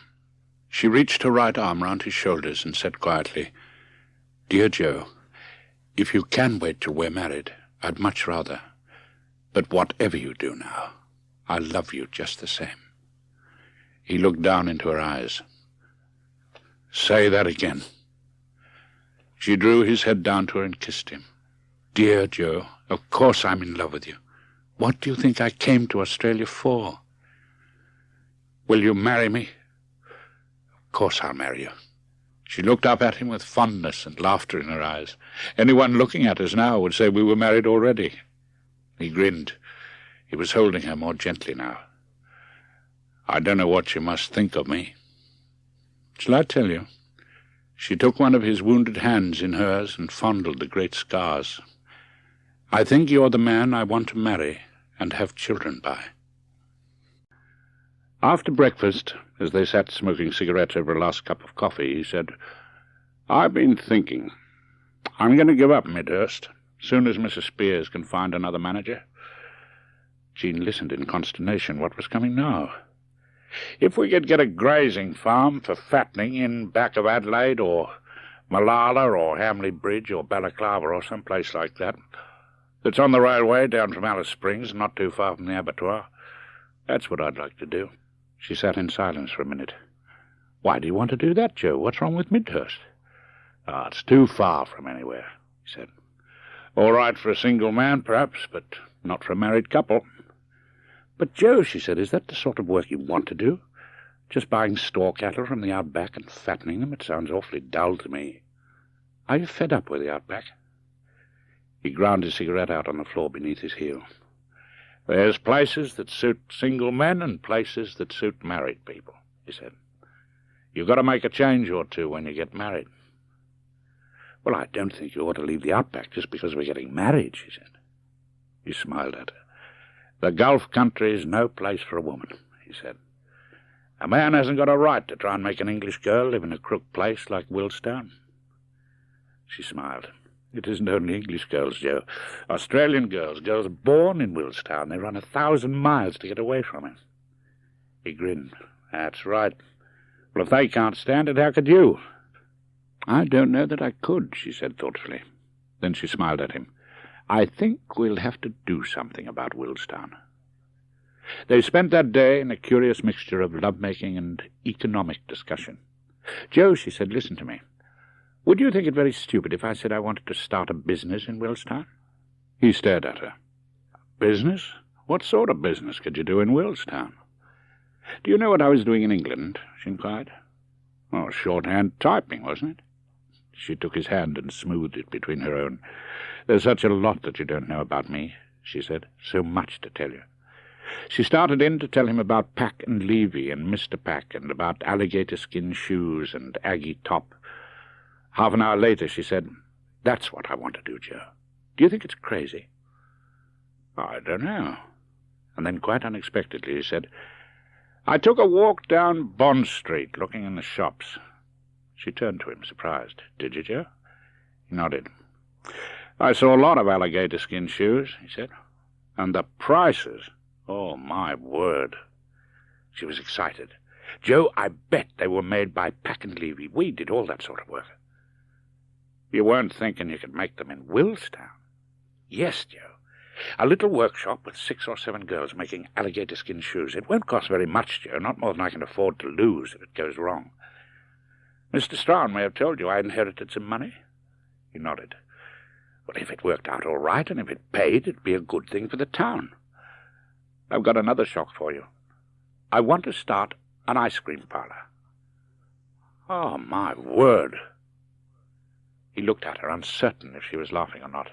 She reached her right arm round his shoulders and said quietly, "Dear Joe, if you can wait till we're married, I'd much rather. But whatever you do now, I love you just the same." He looked down into her eyes. "Say that again." She drew his head down to her and kissed him. "Dear Joe, of course I'm in love with you. What do you think I came to Australia for? Will you marry me?" "Of course I'll marry you." She looked up at him with fondness and laughter in her eyes. Anyone looking at us now would say we were married already. He grinned. He was holding her more gently now. "I don't know what you must think of me. Shall I tell you?" She took one of his wounded hands in hers and fondled the great scars. "I think you're the man I want to marry and have children by." After breakfast, as they sat smoking cigarettes over a last cup of coffee, he said, "I've been thinking. I'm going to give up Midhurst, soon as Mrs. Spears can find another manager." Jean listened in consternation. What was coming now? "If we could get a grazing farm for fattening in back of Adelaide or Malala or Hamley Bridge or Balaclava or some place like that, that's on the railway down from Alice Springs, not too far from the abattoir, that's what I'd like to do." She sat in silence for a minute. "Why do you want to do that, Joe? What's wrong with Midhurst?" It's too far from anywhere," he said. "All right for a single man, perhaps, but not for a married couple." "But, Joe," she said, "is that the sort of work you want to do? Just buying store cattle from the outback and fattening them? It sounds awfully dull to me. Are you fed up with the outback?" He ground his cigarette out on the floor beneath his heel. "There's places that suit single men and places that suit married people," he said. "You've got to make a change or two when you get married." "Well, I don't think you ought to leave the outback just because we're getting married," she said. He smiled at her. "The Gulf country is no place for a woman," he said. "A man hasn't got a right to try and make an English girl live in a crook place like Willstown." She smiled. "It isn't only English girls, Joe. Australian girls, girls born in Willstown. They run 1,000 miles to get away from it." He grinned. "That's right. Well, if they can't stand it, how could you?" "I don't know that I could," she said thoughtfully. Then she smiled at him. "I think we'll have to do something about Willstown." They spent that day in a curious mixture of love-making and economic discussion. "Joe," she said, "listen to me. Would you think it very stupid if I said I wanted to start a business in Willstown?" He stared at her. "Business? What sort of business could you do in Willstown?" "Do you know what I was doing in England?" she inquired. "Oh, shorthand typing, wasn't it?" She took his hand and smoothed it between her own. "There's such a lot that you don't know about me," she said. "So much to tell you." She started in to tell him about Pack and Levy and Mr. Pack, and about alligator-skin shoes and Aggie Top. Half an hour later she said, "That's what I want to do, Joe. Do you think it's crazy?" "I don't know." And then, quite unexpectedly, he said, "I took a walk down Bond Street, looking in the shops." She turned to him, surprised. "Did you, Joe?" He nodded. "I saw a lot of alligator-skin shoes," he said. "And the prices! Oh, my word!" She was excited. "Joe, I bet they were made by Pack and Levy. We did all that sort of work." "You weren't thinking you could make them in Willstown?" "Yes, Joe. A little workshop with 6 or 7 girls making alligator-skin shoes. It won't cost very much, Joe, not more than I can afford to lose if it goes wrong. Mr. Strawn may have told you I inherited some money." He nodded. "Well, if it worked out all right, and if it paid, it'd be a good thing for the town. I've got another shock for you. I want to start an ice cream parlor." "Oh, my word!" He looked at her, uncertain if she was laughing or not.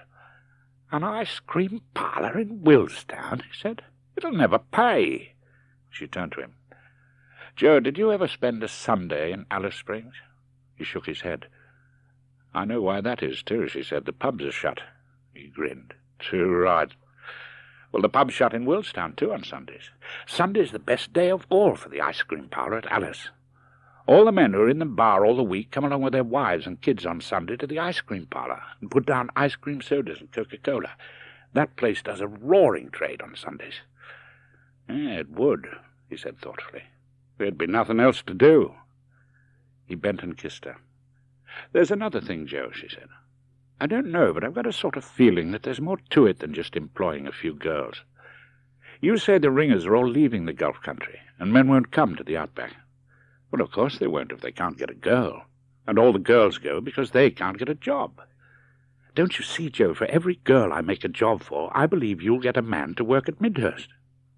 "An ice cream parlor in Willstown?" he said. "It'll never pay." She turned to him. "Joe, did you ever spend a Sunday in Alice Springs?" He shook his head. "I know why that is, too," she said. "The pubs are shut." He grinned. "Too right. Well, the pub's shut in Willstown, too, on Sundays. Sunday's the best day of all for the ice cream parlor at Alice. All the men who are in the bar all the week come along with their wives and kids on Sunday to the ice cream parlor and put down ice cream sodas and Coca-Cola. That place does a roaring trade on Sundays. "It would," he said thoughtfully. "There'd be nothing else to do." He bent and kissed her. "There's another thing, Joe," she said. "I don't know, but I've got a sort of feeling that there's more to it than just employing a few girls. You say the ringers are all leaving the Gulf country, and men won't come to the outback. Well, of course they won't if they can't get a girl, and all the girls go because they can't get a job. Don't you see, Joe, for every girl I make a job for, I believe you'll get a man to work at Midhurst.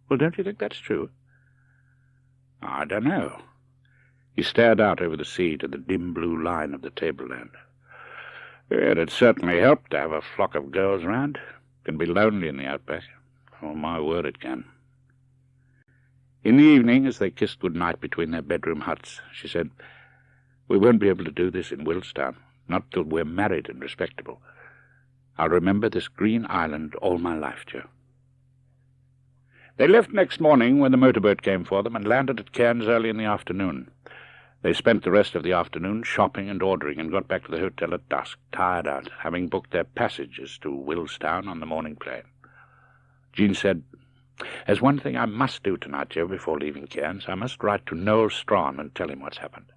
Well, don't you think that's true?" "I don't know." He stared out over the sea to the dim blue line of the tableland. "It'd certainly help to have a flock of girls round. It can be lonely in the outback. Oh, my word, it can." In the evening, as they kissed good-night between their bedroom huts, she said, "We won't be able to do this in Willstown, not till we're married and respectable. I'll remember this green island all my life, Joe." They left next morning when the motorboat came for them and landed at Cairns early in the afternoon. They spent the rest of the afternoon shopping and ordering and got back to the hotel at dusk, tired out, having booked their passages to Willstown on the morning plane. Jean said, "There's one thing I must do tonight, Joe, before leaving Cairns. I must write to Noel Strawn and tell him what's happened."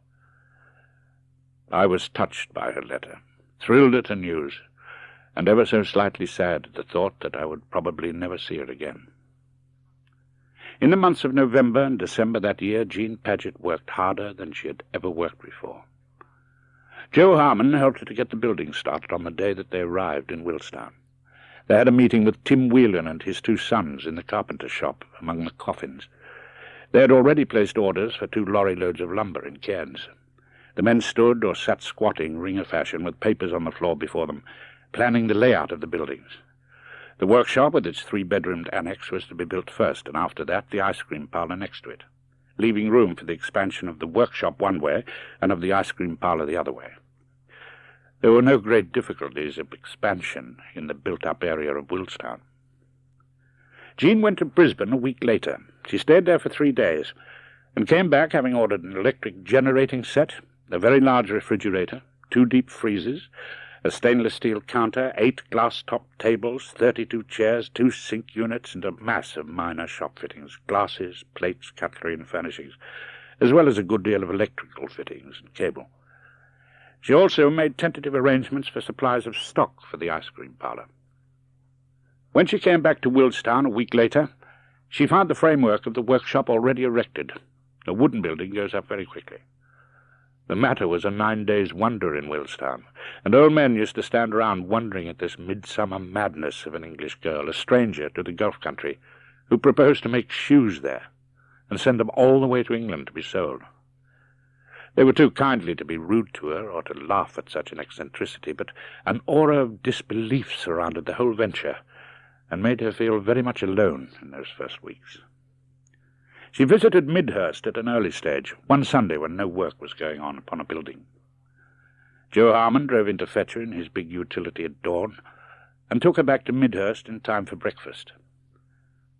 I was touched by her letter, thrilled at her news, and ever so slightly sad at the thought that I would probably never see her again. In the months of November and December that year, Jean Paget worked harder than she had ever worked before. Joe Harmon helped her to get the building started on the day that they arrived in Willstown. They had a meeting with Tim Whelan and his 2 sons in the carpenter's shop among the coffins. They had already placed orders for 2 lorry loads of lumber in Cairns. The men stood or sat squatting ringer fashion with papers on the floor before them, planning the layout of the buildings. The workshop with its 3-bedroomed annex was to be built first, and after that the ice cream parlour next to it, leaving room for the expansion of the workshop one way and of the ice cream parlour the other way. There were no great difficulties of expansion in the built-up area of Willstown. Jean went to Brisbane a week later. She stayed there for 3 days, and came back having ordered an electric generating set, a very large refrigerator, 2 deep freezers, a stainless steel counter, 8 glass-top tables, 32 chairs, 2 sink units, and a mass of minor shop fittings, glasses, plates, cutlery, and furnishings, as well as a good deal of electrical fittings and cable. She also made tentative arrangements for supplies of stock for the ice cream parlour. When she came back to Willstown a week later, she found the framework of the workshop already erected. The wooden building goes up very quickly. The matter was a 9 days' wonder in Willstown, and old men used to stand around wondering at this midsummer madness of an English girl, a stranger to the Gulf country, who proposed to make shoes there, and send them all the way to England to be sold. They were too kindly to be rude to her or to laugh at such an eccentricity, but an aura of disbelief surrounded the whole venture, and made her feel very much alone in those first weeks. She visited Midhurst at an early stage, one Sunday when no work was going on upon a building. Joe Harmon drove in to fetch her in his big utility at dawn, and took her back to Midhurst in time for breakfast.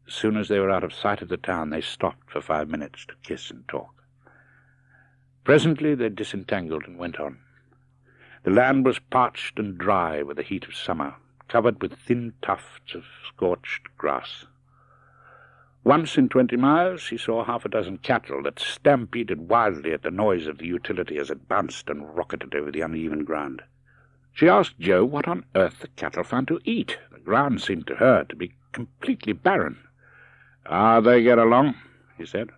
As soon as they were out of sight of the town, they stopped for 5 minutes to kiss and talk. Presently they disentangled and went on. The land was parched and dry with the heat of summer, covered with thin tufts of scorched grass. Once in 20 miles she saw 6 cattle that stampeded wildly at the noise of the utility as it bounced and rocketed over the uneven ground. She asked Joe what on earth the cattle found to eat. The ground seemed to her to be completely barren. "Ah, they get along," he said.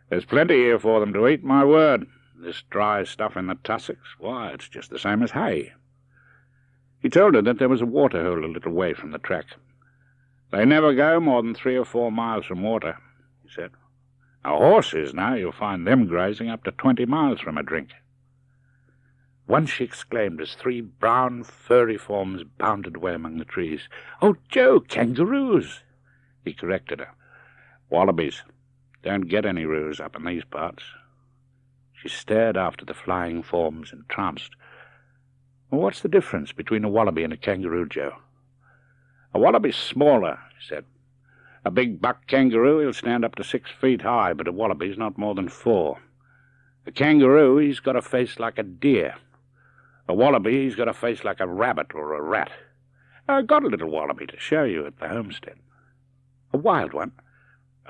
"There's plenty here for them to eat, my word. This dry stuff in the tussocks, why, it's just the same as hay." He told her that there was a waterhole a little way from the track. "They never go more than 3 or 4 miles from water," he said. "Now horses, now, you'll find them grazing up to 20 miles from a drink." Once she exclaimed as 3 brown, furry forms bounded away among the trees, "Oh, Joe, kangaroos!" He corrected her. "Wallabies. Don't get any roos up in these parts." She stared after the flying forms, entranced. "Well, what's the difference between a wallaby and a kangaroo, Joe?" "A wallaby's smaller," he said. "A big buck kangaroo, he'll stand up to 6 feet high, but a wallaby's not more than 4. A kangaroo, he's got a face like a deer. A wallaby, he's got a face like a rabbit or a rat. I got a little wallaby to show you at the homestead. A wild one.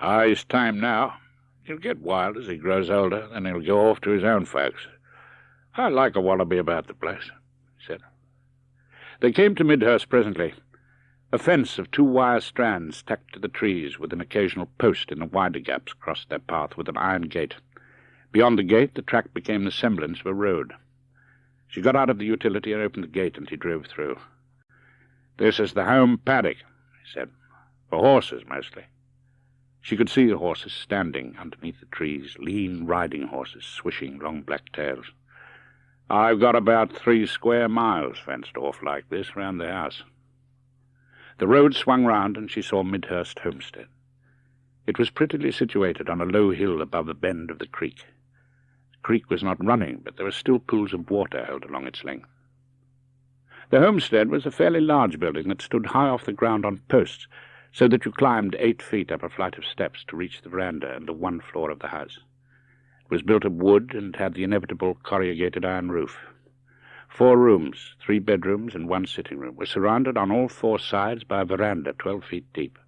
It's time now. He'll get wild as he grows older, then he'll go off to his own folks. I like a wallaby about the place," he said. They came to Midhurst presently. A fence of 2 wire strands tacked to the trees, with an occasional post in the wider gaps, crossed their path with an iron gate. Beyond the gate the track became the semblance of a road. She got out of the utility and opened the gate, and he drove through. "This is the home paddock," he said. "For horses, mostly." She could see the horses standing underneath the trees, lean riding horses swishing long black tails. "I've got about 3 square miles fenced off like this round the house." The road swung round, and she saw Midhurst homestead. It was prettily situated on a low hill above a bend of the creek. The creek was not running, but there were still pools of water held along its length. The homestead was a fairly large building that stood high off the ground on posts, so that you climbed 8 feet up a flight of steps to reach the veranda and the 1 floor of the house. It was built of wood and had the inevitable corrugated iron roof. 4 rooms, 3 bedrooms and 1 sitting room, were surrounded on all 4 sides by a veranda 12 feet deep.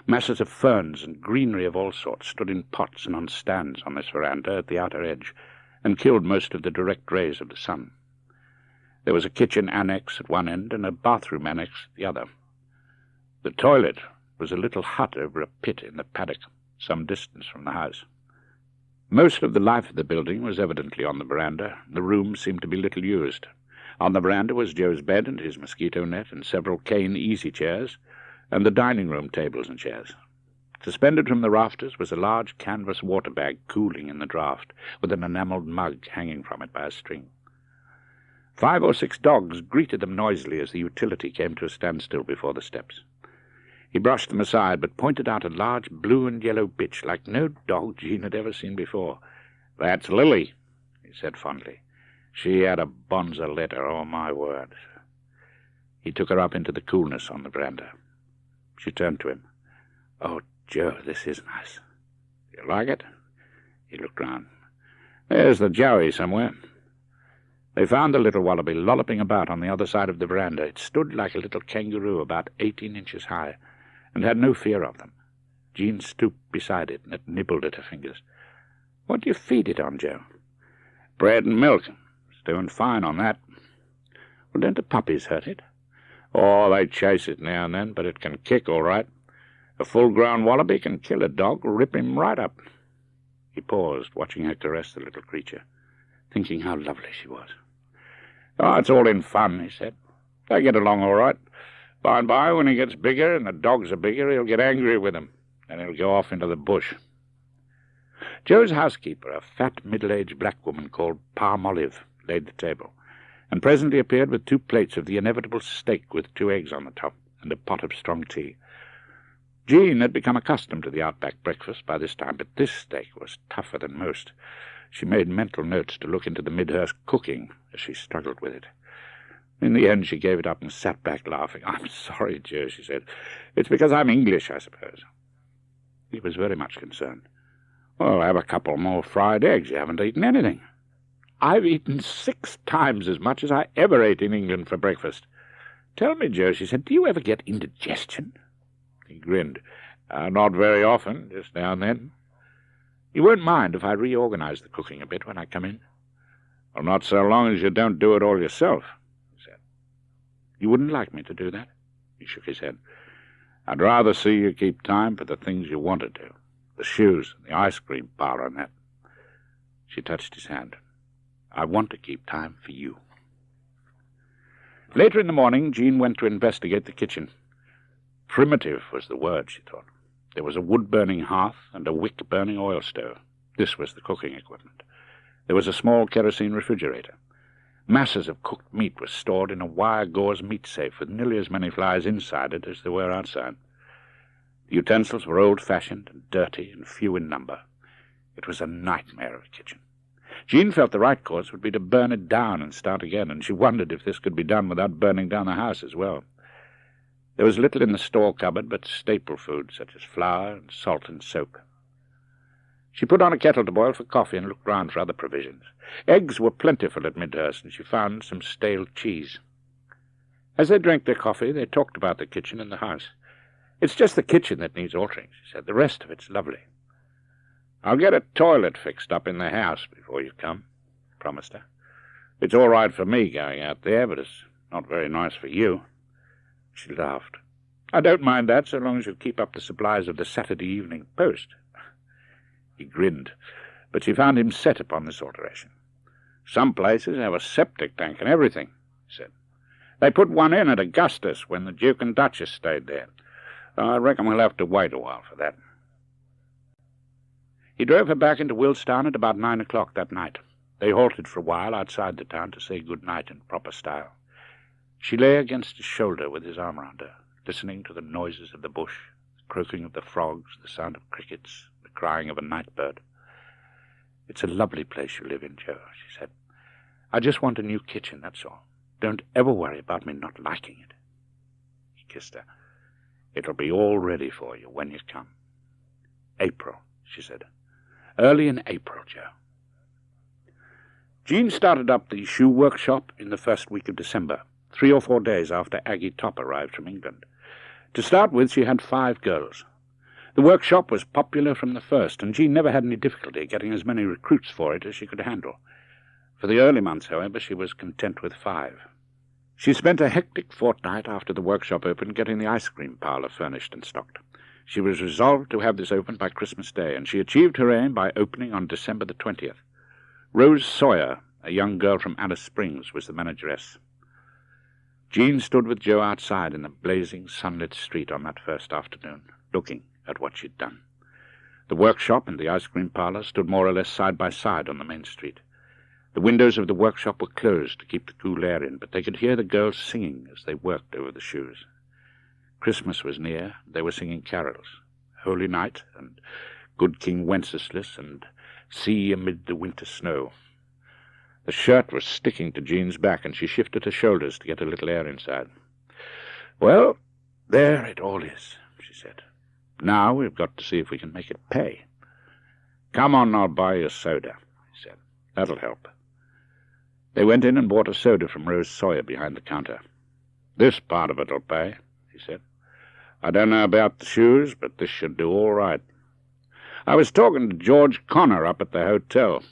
Masses of ferns and greenery of all sorts stood in pots and on stands on this veranda at the outer edge, and killed most of the direct rays of the sun. There was a kitchen annex at one end and a bathroom annex at the other. The toilet was a little hut over a pit in the paddock, some distance from the house. Most of the life of the building was evidently on the veranda. The room seemed to be little used. On the veranda was Joe's bed and his mosquito net and several cane easy-chairs, and the dining-room tables and chairs. Suspended from the rafters was a large canvas water-bag cooling in the draught, with an enamelled mug hanging from it by a string. 5 or 6 dogs greeted them noisily as the utility came to a standstill before the steps. He brushed them aside, but pointed out a large blue and yellow bitch like no dog Jean had ever seen before. "That's Lily," he said fondly. "She had a bonza litter, oh my word." He took her up into the coolness on the veranda. She turned to him. "Oh, Joe, this is nice." "You like it?" He looked round. "There's the joey somewhere." They found the little wallaby lolloping about on the other side of the veranda. It stood like a little kangaroo about 18 inches high, and had no fear of them. Jean stooped beside it, and it nibbled at her fingers. "What do you feed it on, Joe?" "Bread and milk. It's doing fine on that." "Well, don't the puppies hurt it?" "Oh, they chase it now and then, but it can kick all right. A full-grown wallaby can kill a dog, rip him right up." He paused, watching her caress the little creature, thinking how lovely she was. "Oh, it's all in fun," he said. "They get along all right. By and by, when he gets bigger and the dogs are bigger, he'll get angry with them, and he'll go off into the bush." Joe's housekeeper, a fat, middle-aged black woman called Palm Olive, laid the table, and presently appeared with 2 plates of the inevitable steak with 2 eggs on the top, and a pot of strong tea. Jean had become accustomed to the outback breakfast by this time, but this steak was tougher than most. She made mental notes to look into the Midhurst cooking as she struggled with it. In the end she gave it up and sat back laughing. "I'm sorry, Joe," she said. "It's because I'm English, I suppose." He was very much concerned. "Well, have a couple more fried eggs. You haven't eaten anything." "I've eaten 6 times as much as I ever ate in England for breakfast." "Tell me, Joe," she said, "do you ever get indigestion?" He grinned. "Not very often, just now and then." "You won't mind if I reorganize the cooking a bit when I come in?" "Well, not so long as you don't do it all yourself," he said. "You wouldn't like me to do that?" He shook his head. "I'd rather see you keep time for the things you want to do. The shoes, and the ice cream parlor and that." She touched his hand. "I want to keep time for you." Later in the morning, Jean went to investigate the kitchen. Primitive was the word, she thought. There was a wood-burning hearth and a wick-burning oil stove. This was the cooking equipment. There was a small kerosene refrigerator. Masses of cooked meat were stored in a wire-gauze meat safe with nearly as many flies inside it as there were outside. The utensils were old-fashioned and dirty and few in number. It was a nightmare of a kitchen. Jean felt the right course would be to burn it down and start again, and she wondered if this could be done without burning down the house as well. There was little in the store cupboard but staple food, such as flour and salt and soap. She put on a kettle to boil for coffee and looked round for other provisions. Eggs were plentiful at Midhurst, and she found some stale cheese. As they drank their coffee, they talked about the kitchen and the house. "It's just the kitchen that needs altering," she said. "The rest of it's lovely." "I'll get a toilet fixed up in the house before you come," he promised her. "It's all right for me going out there, but it's not very nice for you." She laughed. "I don't mind that, so long as you keep up the supplies of the Saturday Evening Post." He grinned, but she found him set upon this alteration. "Some places have a septic tank and everything," he said. "They put one in at Augustus when the Duke and Duchess stayed there. I reckon we'll have to wait a while for that." He drove her back into Willstown at about 9 o'clock that night. They halted for a while outside the town to say good night in proper style. She lay against his shoulder with his arm round her, listening to the noises of the bush, the croaking of the frogs, the sound of crickets, the crying of a night bird. "It's a lovely place you live in, Joe," she said. "I just want a new kitchen, that's all. Don't ever worry about me not liking it." He kissed her. "It'll be all ready for you when you come." "April," she said. "Early in April, Joe." Jean started up the shoe workshop in the first week of December, 3 or 4 days after Aggie Top arrived from England. To start with, she had 5 girls. The workshop was popular from the first, and Jean never had any difficulty getting as many recruits for it as she could handle. For the early months, however, she was content with 5. She spent a hectic fortnight after the workshop opened getting the ice cream parlour furnished and stocked. She was resolved to have this open by Christmas Day, and she achieved her aim by opening on December the 20th. Rose Sawyer, a young girl from Alice Springs, was the manageress. Jean stood with Joe outside in the blazing, sunlit street on that first afternoon, looking at what she'd done. The workshop and the ice cream parlour stood more or less side by side on the main street. The windows of the workshop were closed to keep the cool air in, but they could hear the girls singing as they worked over the shoes. Christmas was near. They were singing carols, Holy Night and Good King Wenceslas and See Amid the Winter Snow. The shirt was sticking to Jean's back, and she shifted her shoulders to get a little air inside. "Well, there it all is," she said. "Now we've got to see if we can make it pay." "Come on, I'll buy you a soda," he said. "That'll help." They went in and bought a soda from Rose Sawyer behind the counter. "This part of it'll pay," he said. "I don't know about the shoes, but this should do all right. I was talking to George Connor up at the hotel.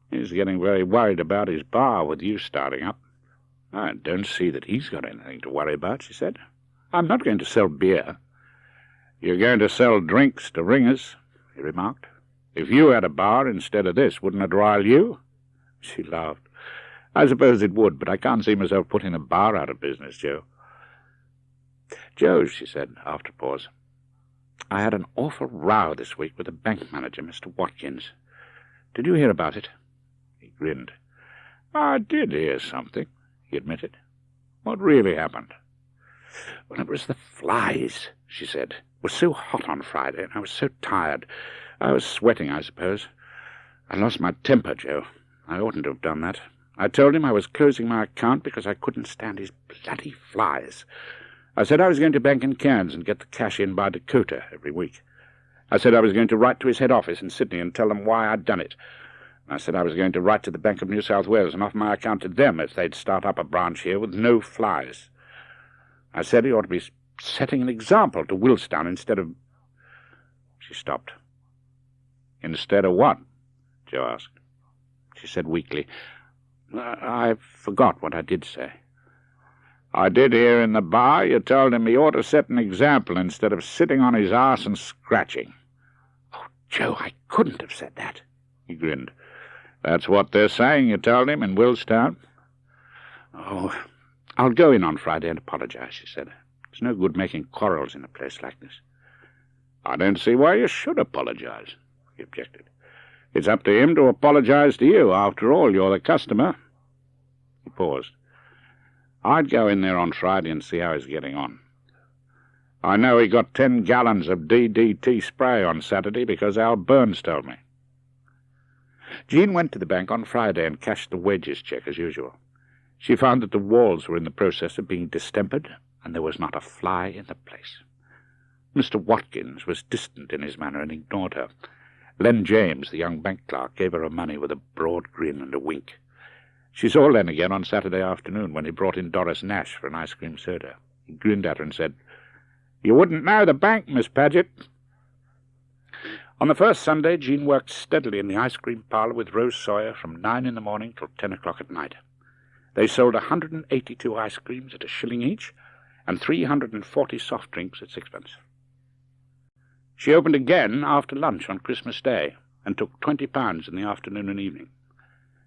He's getting very worried about his bar with you starting up." "I don't see that he's got anything to worry about," she said. "I'm not going to sell beer." "You're going to sell drinks to ringers," he remarked. "If you had a bar instead of this, wouldn't it rile you?" She laughed. "I suppose it would, but I can't see myself putting a bar out of business, Joe." "Joe," she said, after a pause, "I had an awful row this week with the bank manager, Mr. Watkins. Did you hear about it?" He grinned. "I did hear something," he admitted. "What really happened?" "Well, it was the flies," she said. "It was so hot on Friday, and I was so tired. I was sweating, I suppose. I lost my temper, Joe. I oughtn't to have done that. I told him I was closing my account because I couldn't stand his bloody flies. I said I was going to bank in Cairns and get the cash in by Dakota every week. I said I was going to write to his head office in Sydney and tell them why I'd done it. I said I was going to write to the Bank of New South Wales and offer my account to them if they'd start up a branch here with no flies. I said he ought to be setting an example to Willstown instead of—" She stopped. "Instead of what?" Joe asked. She said weakly, "I forgot what I did say." "I did hear in the bar you told him he ought to set an example instead of sitting on his arse and scratching." "Oh, Joe, I couldn't have said that," he grinned. "That's what they're saying you told him in Willstown." "Oh, I'll go in on Friday and apologize," she said. "It's no good making quarrels in a place like this." "I don't see why you should apologize," he objected. "It's up to him to apologize to you. After all, you're the customer." He paused. "I'd go in there on Friday and see how he's getting on. I know he got 10 gallons of DDT spray on Saturday because Al Burns told me." Jean went to the bank on Friday and cashed the wages check as usual. She found that the walls were in the process of being distempered, and there was not a fly in the place. Mr. Watkins was distant in his manner and ignored her. Len James, the young bank clerk, gave her her money with a broad grin and a wink. She saw Len again on Saturday afternoon when he brought in Doris Nash for an ice cream soda. He grinned at her and said, You wouldn't know the bank, Miss Paget. On the first Sunday, Jean worked steadily in the ice cream parlour with Rose Sawyer from 9 in the morning till 10 o'clock at night. They sold 182 ice creams at $1 each and 340 soft drinks at 6pence. She opened again after lunch on Christmas Day and took £20 in the afternoon and evening.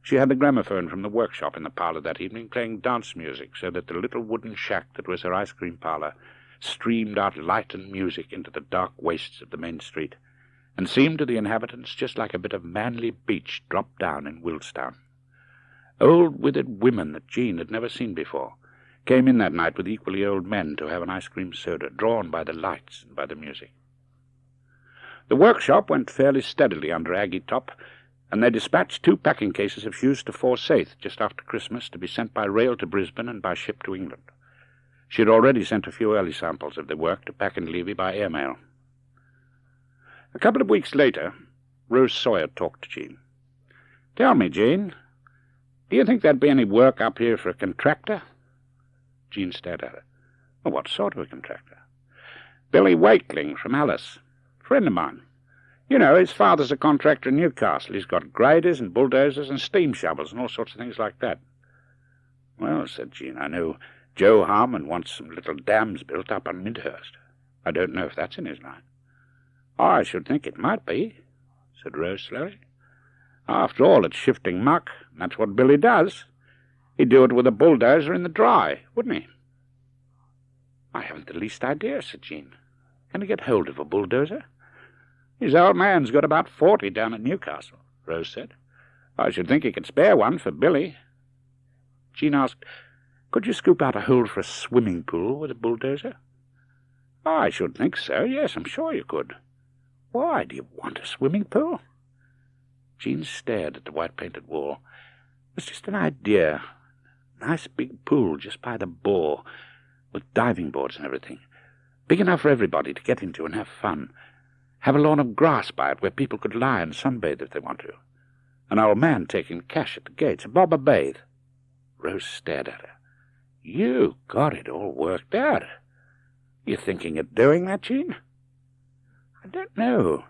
She had the gramophone from the workshop in the parlour that evening playing dance music so that the little wooden shack that was her ice cream parlour streamed out light and music into the dark wastes of the main street, and seemed to the inhabitants just like a bit of manly beach dropped down in Willstown. Old withered women that Jean had never seen before came in that night with equally old men to have an ice cream soda, drawn by the lights and by the music. The workshop went fairly steadily under Aggie Top, and they dispatched 2 packing cases of shoes to Forsyth just after Christmas to be sent by rail to Brisbane and by ship to England. She had already sent a few early samples of their work to Pack and Levy by airmail. A couple of weeks later, Rose Sawyer talked to Jean. "Tell me, Jean, do you think there'd be any work up here for a contractor?" Jean stared at her. "Well, what sort of a contractor?" "Billy Wakeling from Alice. Friend of mine. You know, his father's a contractor in Newcastle. He's got graders and bulldozers and steam shovels and all sorts of things like that." "Well," said Jean, "I know Joe Harmon wants some little dams built up on Midhurst. I don't know if that's in his line." "I should think it might be," said Rose slowly. "After all, it's shifting muck, and that's what Billy does. He'd do it with a bulldozer in the dry, wouldn't he?" "I haven't the least idea," said Jean. "Can I get hold of a bulldozer?" "His old man's got about 40 down at Newcastle," Rose said. "I should think he could spare one for Billy." Jean asked, "Could you scoop out a hole for a swimming pool with a bulldozer?" "I should think so, yes, I'm sure you could." "Why, do you want a swimming pool?" Jean stared at the white-painted wall. It was just an idea. Nice big pool just by the bore, with diving boards and everything. Big enough for everybody to get into and have fun. Have a lawn of grass by it where people could lie and sunbathe if they want to. An old man taking cash at the gates, a bob a bathe. Rose stared at her. "You got it all worked out. You thinking of doing that, Jean?" "I don't know.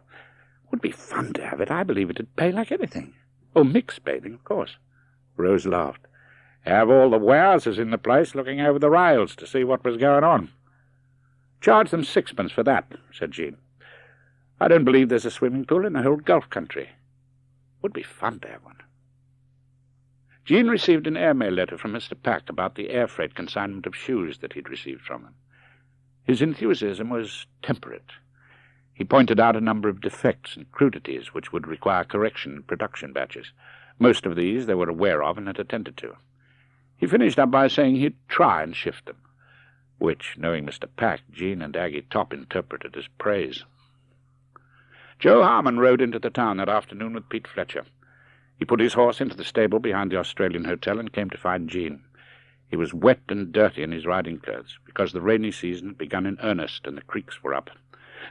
It would be fun to have it. I believe it'd pay like anything. Oh, mixed bathing, of course." Rose laughed. "Have all the warehouses in the place looking over the rails to see what was going on." "Charge them 6pence for that," said Jean. "I don't believe there's a swimming pool in the whole Gulf country. Would be fun to have one." Jean received an airmail letter from Mr. Pack about the air freight consignment of shoes that he'd received from them. His enthusiasm was temperate. He pointed out a number of defects and crudities which would require correction in production batches. Most of these they were aware of and had attended to. He finished up by saying he'd try and shift them, which, knowing Mr. Pack, Jean and Aggie Top interpreted as praise. Joe Harmon rode into the town that afternoon with Pete Fletcher. He put his horse into the stable behind the Australian Hotel and came to find Jean. He was wet and dirty in his riding clothes, because the rainy season had begun in earnest and the creeks were up.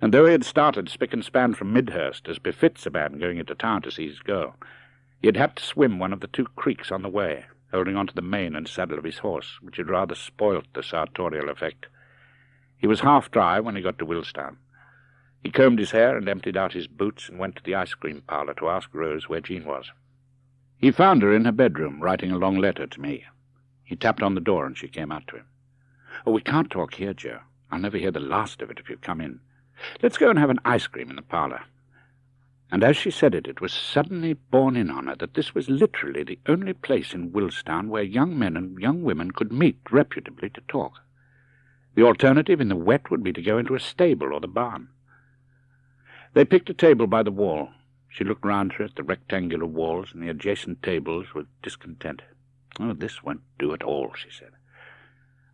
And though he had started spick and span from Midhurst, as befits a man going into town to see his girl, he had had to swim one of the 2 creeks on the way, holding on to the mane and saddle of his horse, which had rather spoilt the sartorial effect. He was half dry when he got to Willstown. He combed his hair and emptied out his boots and went to the ice cream parlour to ask Rose where Jean was. He found her in her bedroom, writing a long letter to me. He tapped on the door and she came out to him. "Oh, we can't talk here, Joe. I'll never hear the last of it if you come in. Let's go and have an ice cream in the parlour." And as she said it, it was suddenly borne in on her that this was literally the only place in Willstown where young men and young women could meet reputably to talk. The alternative in the wet would be to go into a stable or the barn. They picked a table by the wall. She looked round her at the rectangular walls and the adjacent tables with discontent. "Oh, this won't do at all," she said.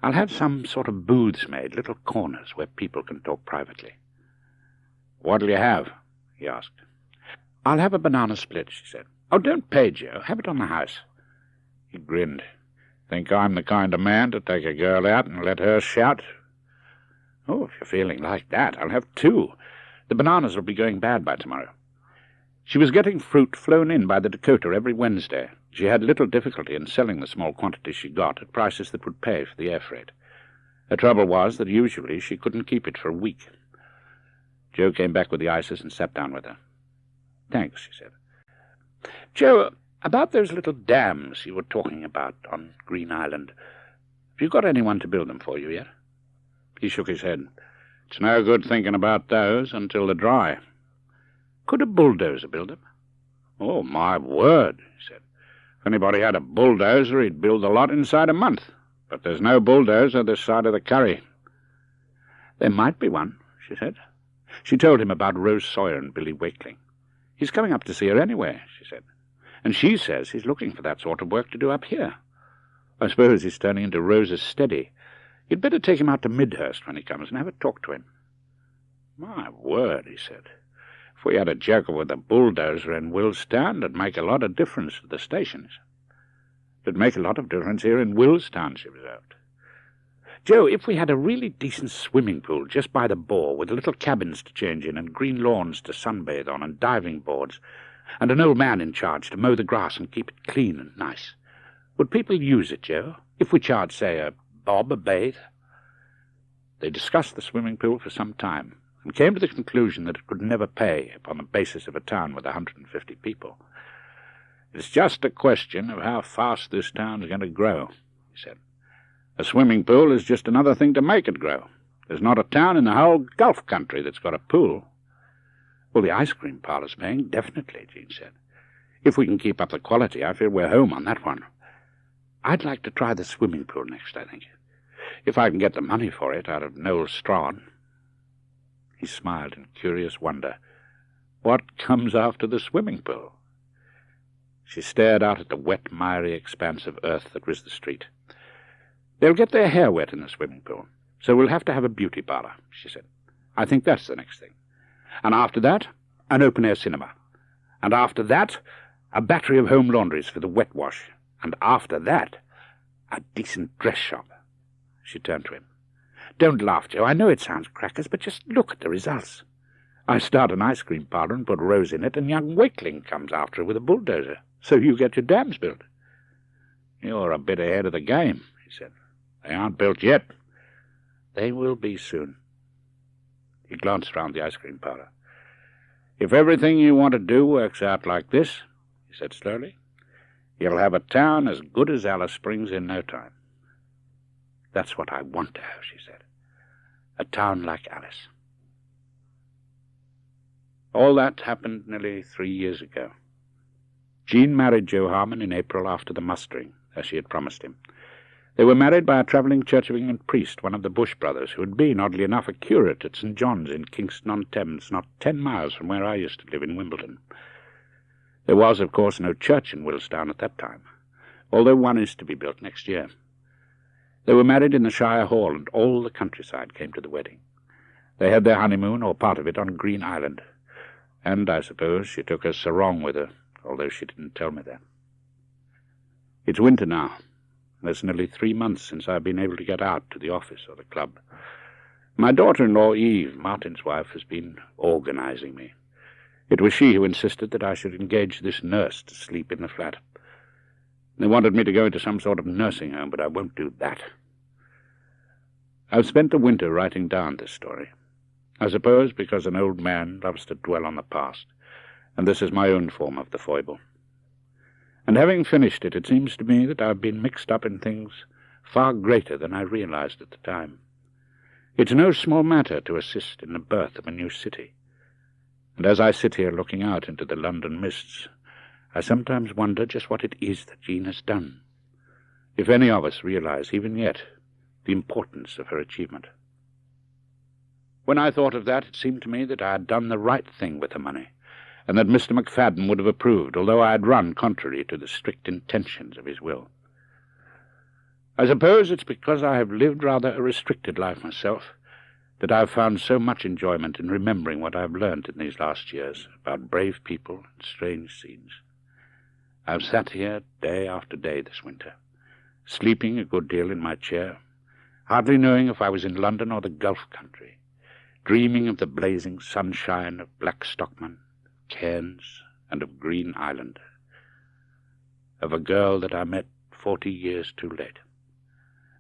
"I'll have some sort of booths made, little corners where people can talk privately." "What'll you have?" he asked. "I'll have a banana split," she said. "Oh, don't pay, Joe. Have it on the house." He grinned. "Think I'm the kind of man to take a girl out and let her shout?" "Oh, if you're feeling like that, I'll have 2. The bananas will be going bad by tomorrow." She was getting fruit flown in by the Dakota every Wednesday. She had little difficulty in selling the small quantities she got at prices that would pay for the air freight. The trouble was that usually she couldn't keep it for a week. Joe came back with the ices and sat down with her. "Thanks," she said. "Joe, about those little dams you were talking about on Green Island, have you got anyone to build them for you yet?" He shook his head. "It's no good thinking about those until they're dry." "Could a bulldozer build them?" "Oh, my word," he said. "If anybody had a bulldozer, he'd build the lot inside a month. But there's no bulldozer this side of the Curry." "There might be one," she said. She told him about Rose Sawyer and Billy Wakeling. "He's coming up to see her anyway," she said. "And she says he's looking for that sort of work to do up here. I suppose he's turning into Rose's steady. You'd better take him out to Midhurst when he comes and have a talk to him." "My word," he said. "If we had a joker with a bulldozer in Willstown, it'd make a lot of difference to the stations." "It'd make a lot of difference here in Willstown," she observed. "Joe, if we had a really decent swimming pool just by the bore, with little cabins to change in and green lawns to sunbathe on and diving boards, and an old man in charge to mow the grass and keep it clean and nice, would people use it, Joe, if we charged, say, a bob a bathe?" They discussed the swimming pool for some time, and came to the conclusion that it could never pay upon the basis of a town with 150 people. "It's just a question of how fast this town's going to grow," he said. "A swimming pool is just another thing to make it grow. There's not a town in the whole Gulf country that's got a pool." "Well, the ice cream parlor's paying, definitely," Jean said. "If we can keep up the quality, I feel we're home on that one. I'd like to try the swimming pool next, I think, if I can get the money for it out of Noel Strawn." He smiled in curious wonder. "What comes after the swimming pool?" She stared out at the wet, miry expanse of earth that was the street. "They'll get their hair wet in the swimming pool, so we'll have to have a beauty parlor," she said. "I think that's the next thing. And after that, an open-air cinema. And after that, a battery of home laundries for the wet wash. And after that, a decent dress shop." She turned to him. "Don't laugh, Joe. I know it sounds crackers, but just look at the results. I start an ice cream parlor and put Rose in it, and young Wakeling comes after her with a bulldozer. So you get your dams built." "You're a bit ahead of the game," he said. "They aren't built yet." "They will be soon." He glanced round the ice cream parlor. "If everything you want to do works out like this," he said slowly, "you'll have a town as good as Alice Springs in no time." "That's what I want to have," she said. "A town like Alice." All that happened nearly 3 years ago. Jean married Joe Harmon in April after the mustering, as she had promised him. They were married by a travelling Church of England priest, one of the Bush brothers, who had been, oddly enough, a curate at St. John's in Kingston-on-Thames, not 10 miles from where I used to live in Wimbledon. There was, of course, no church in Willstown at that time, although one is to be built next year. They were married in the Shire Hall, and all the countryside came to the wedding. They had their honeymoon, or part of it, on Green Island, and I suppose she took her sarong with her, although she didn't tell me that. It's winter now. There's nearly 3 months since I've been able to get out to the office or the club. My daughter-in-law, Eve, Martin's wife, has been organizing me. It was she who insisted that I should engage this nurse to sleep in the flat. They wanted me to go into some sort of nursing home, but I won't do that. I've spent the winter writing down this story, I suppose because an old man loves to dwell on the past, and this is my own form of the foible. And having finished it, it seems to me that I've been mixed up in things far greater than I realized at the time. It's no small matter to assist in the birth of a new city, and as I sit here looking out into the London mists, I sometimes wonder just what it is that Jean has done, if any of us realize, even yet, the importance of her achievement. When I thought of that, it seemed to me that I had done the right thing with the money, and that Mr. McFadden would have approved, although I had run contrary to the strict intentions of his will. I suppose it's because I have lived rather a restricted life myself that I have found so much enjoyment in remembering what I have learned in these last years about brave people and strange scenes. I have sat here day after day this winter, sleeping a good deal in my chair, hardly knowing if I was in London or the Gulf country, dreaming of the blazing sunshine of Black Stockman, Cairns, and of Green Island, of a girl that I met 40 years too late,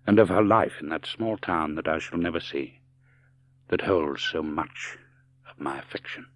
and of her life in that small town that I shall never see, that holds so much of my affection.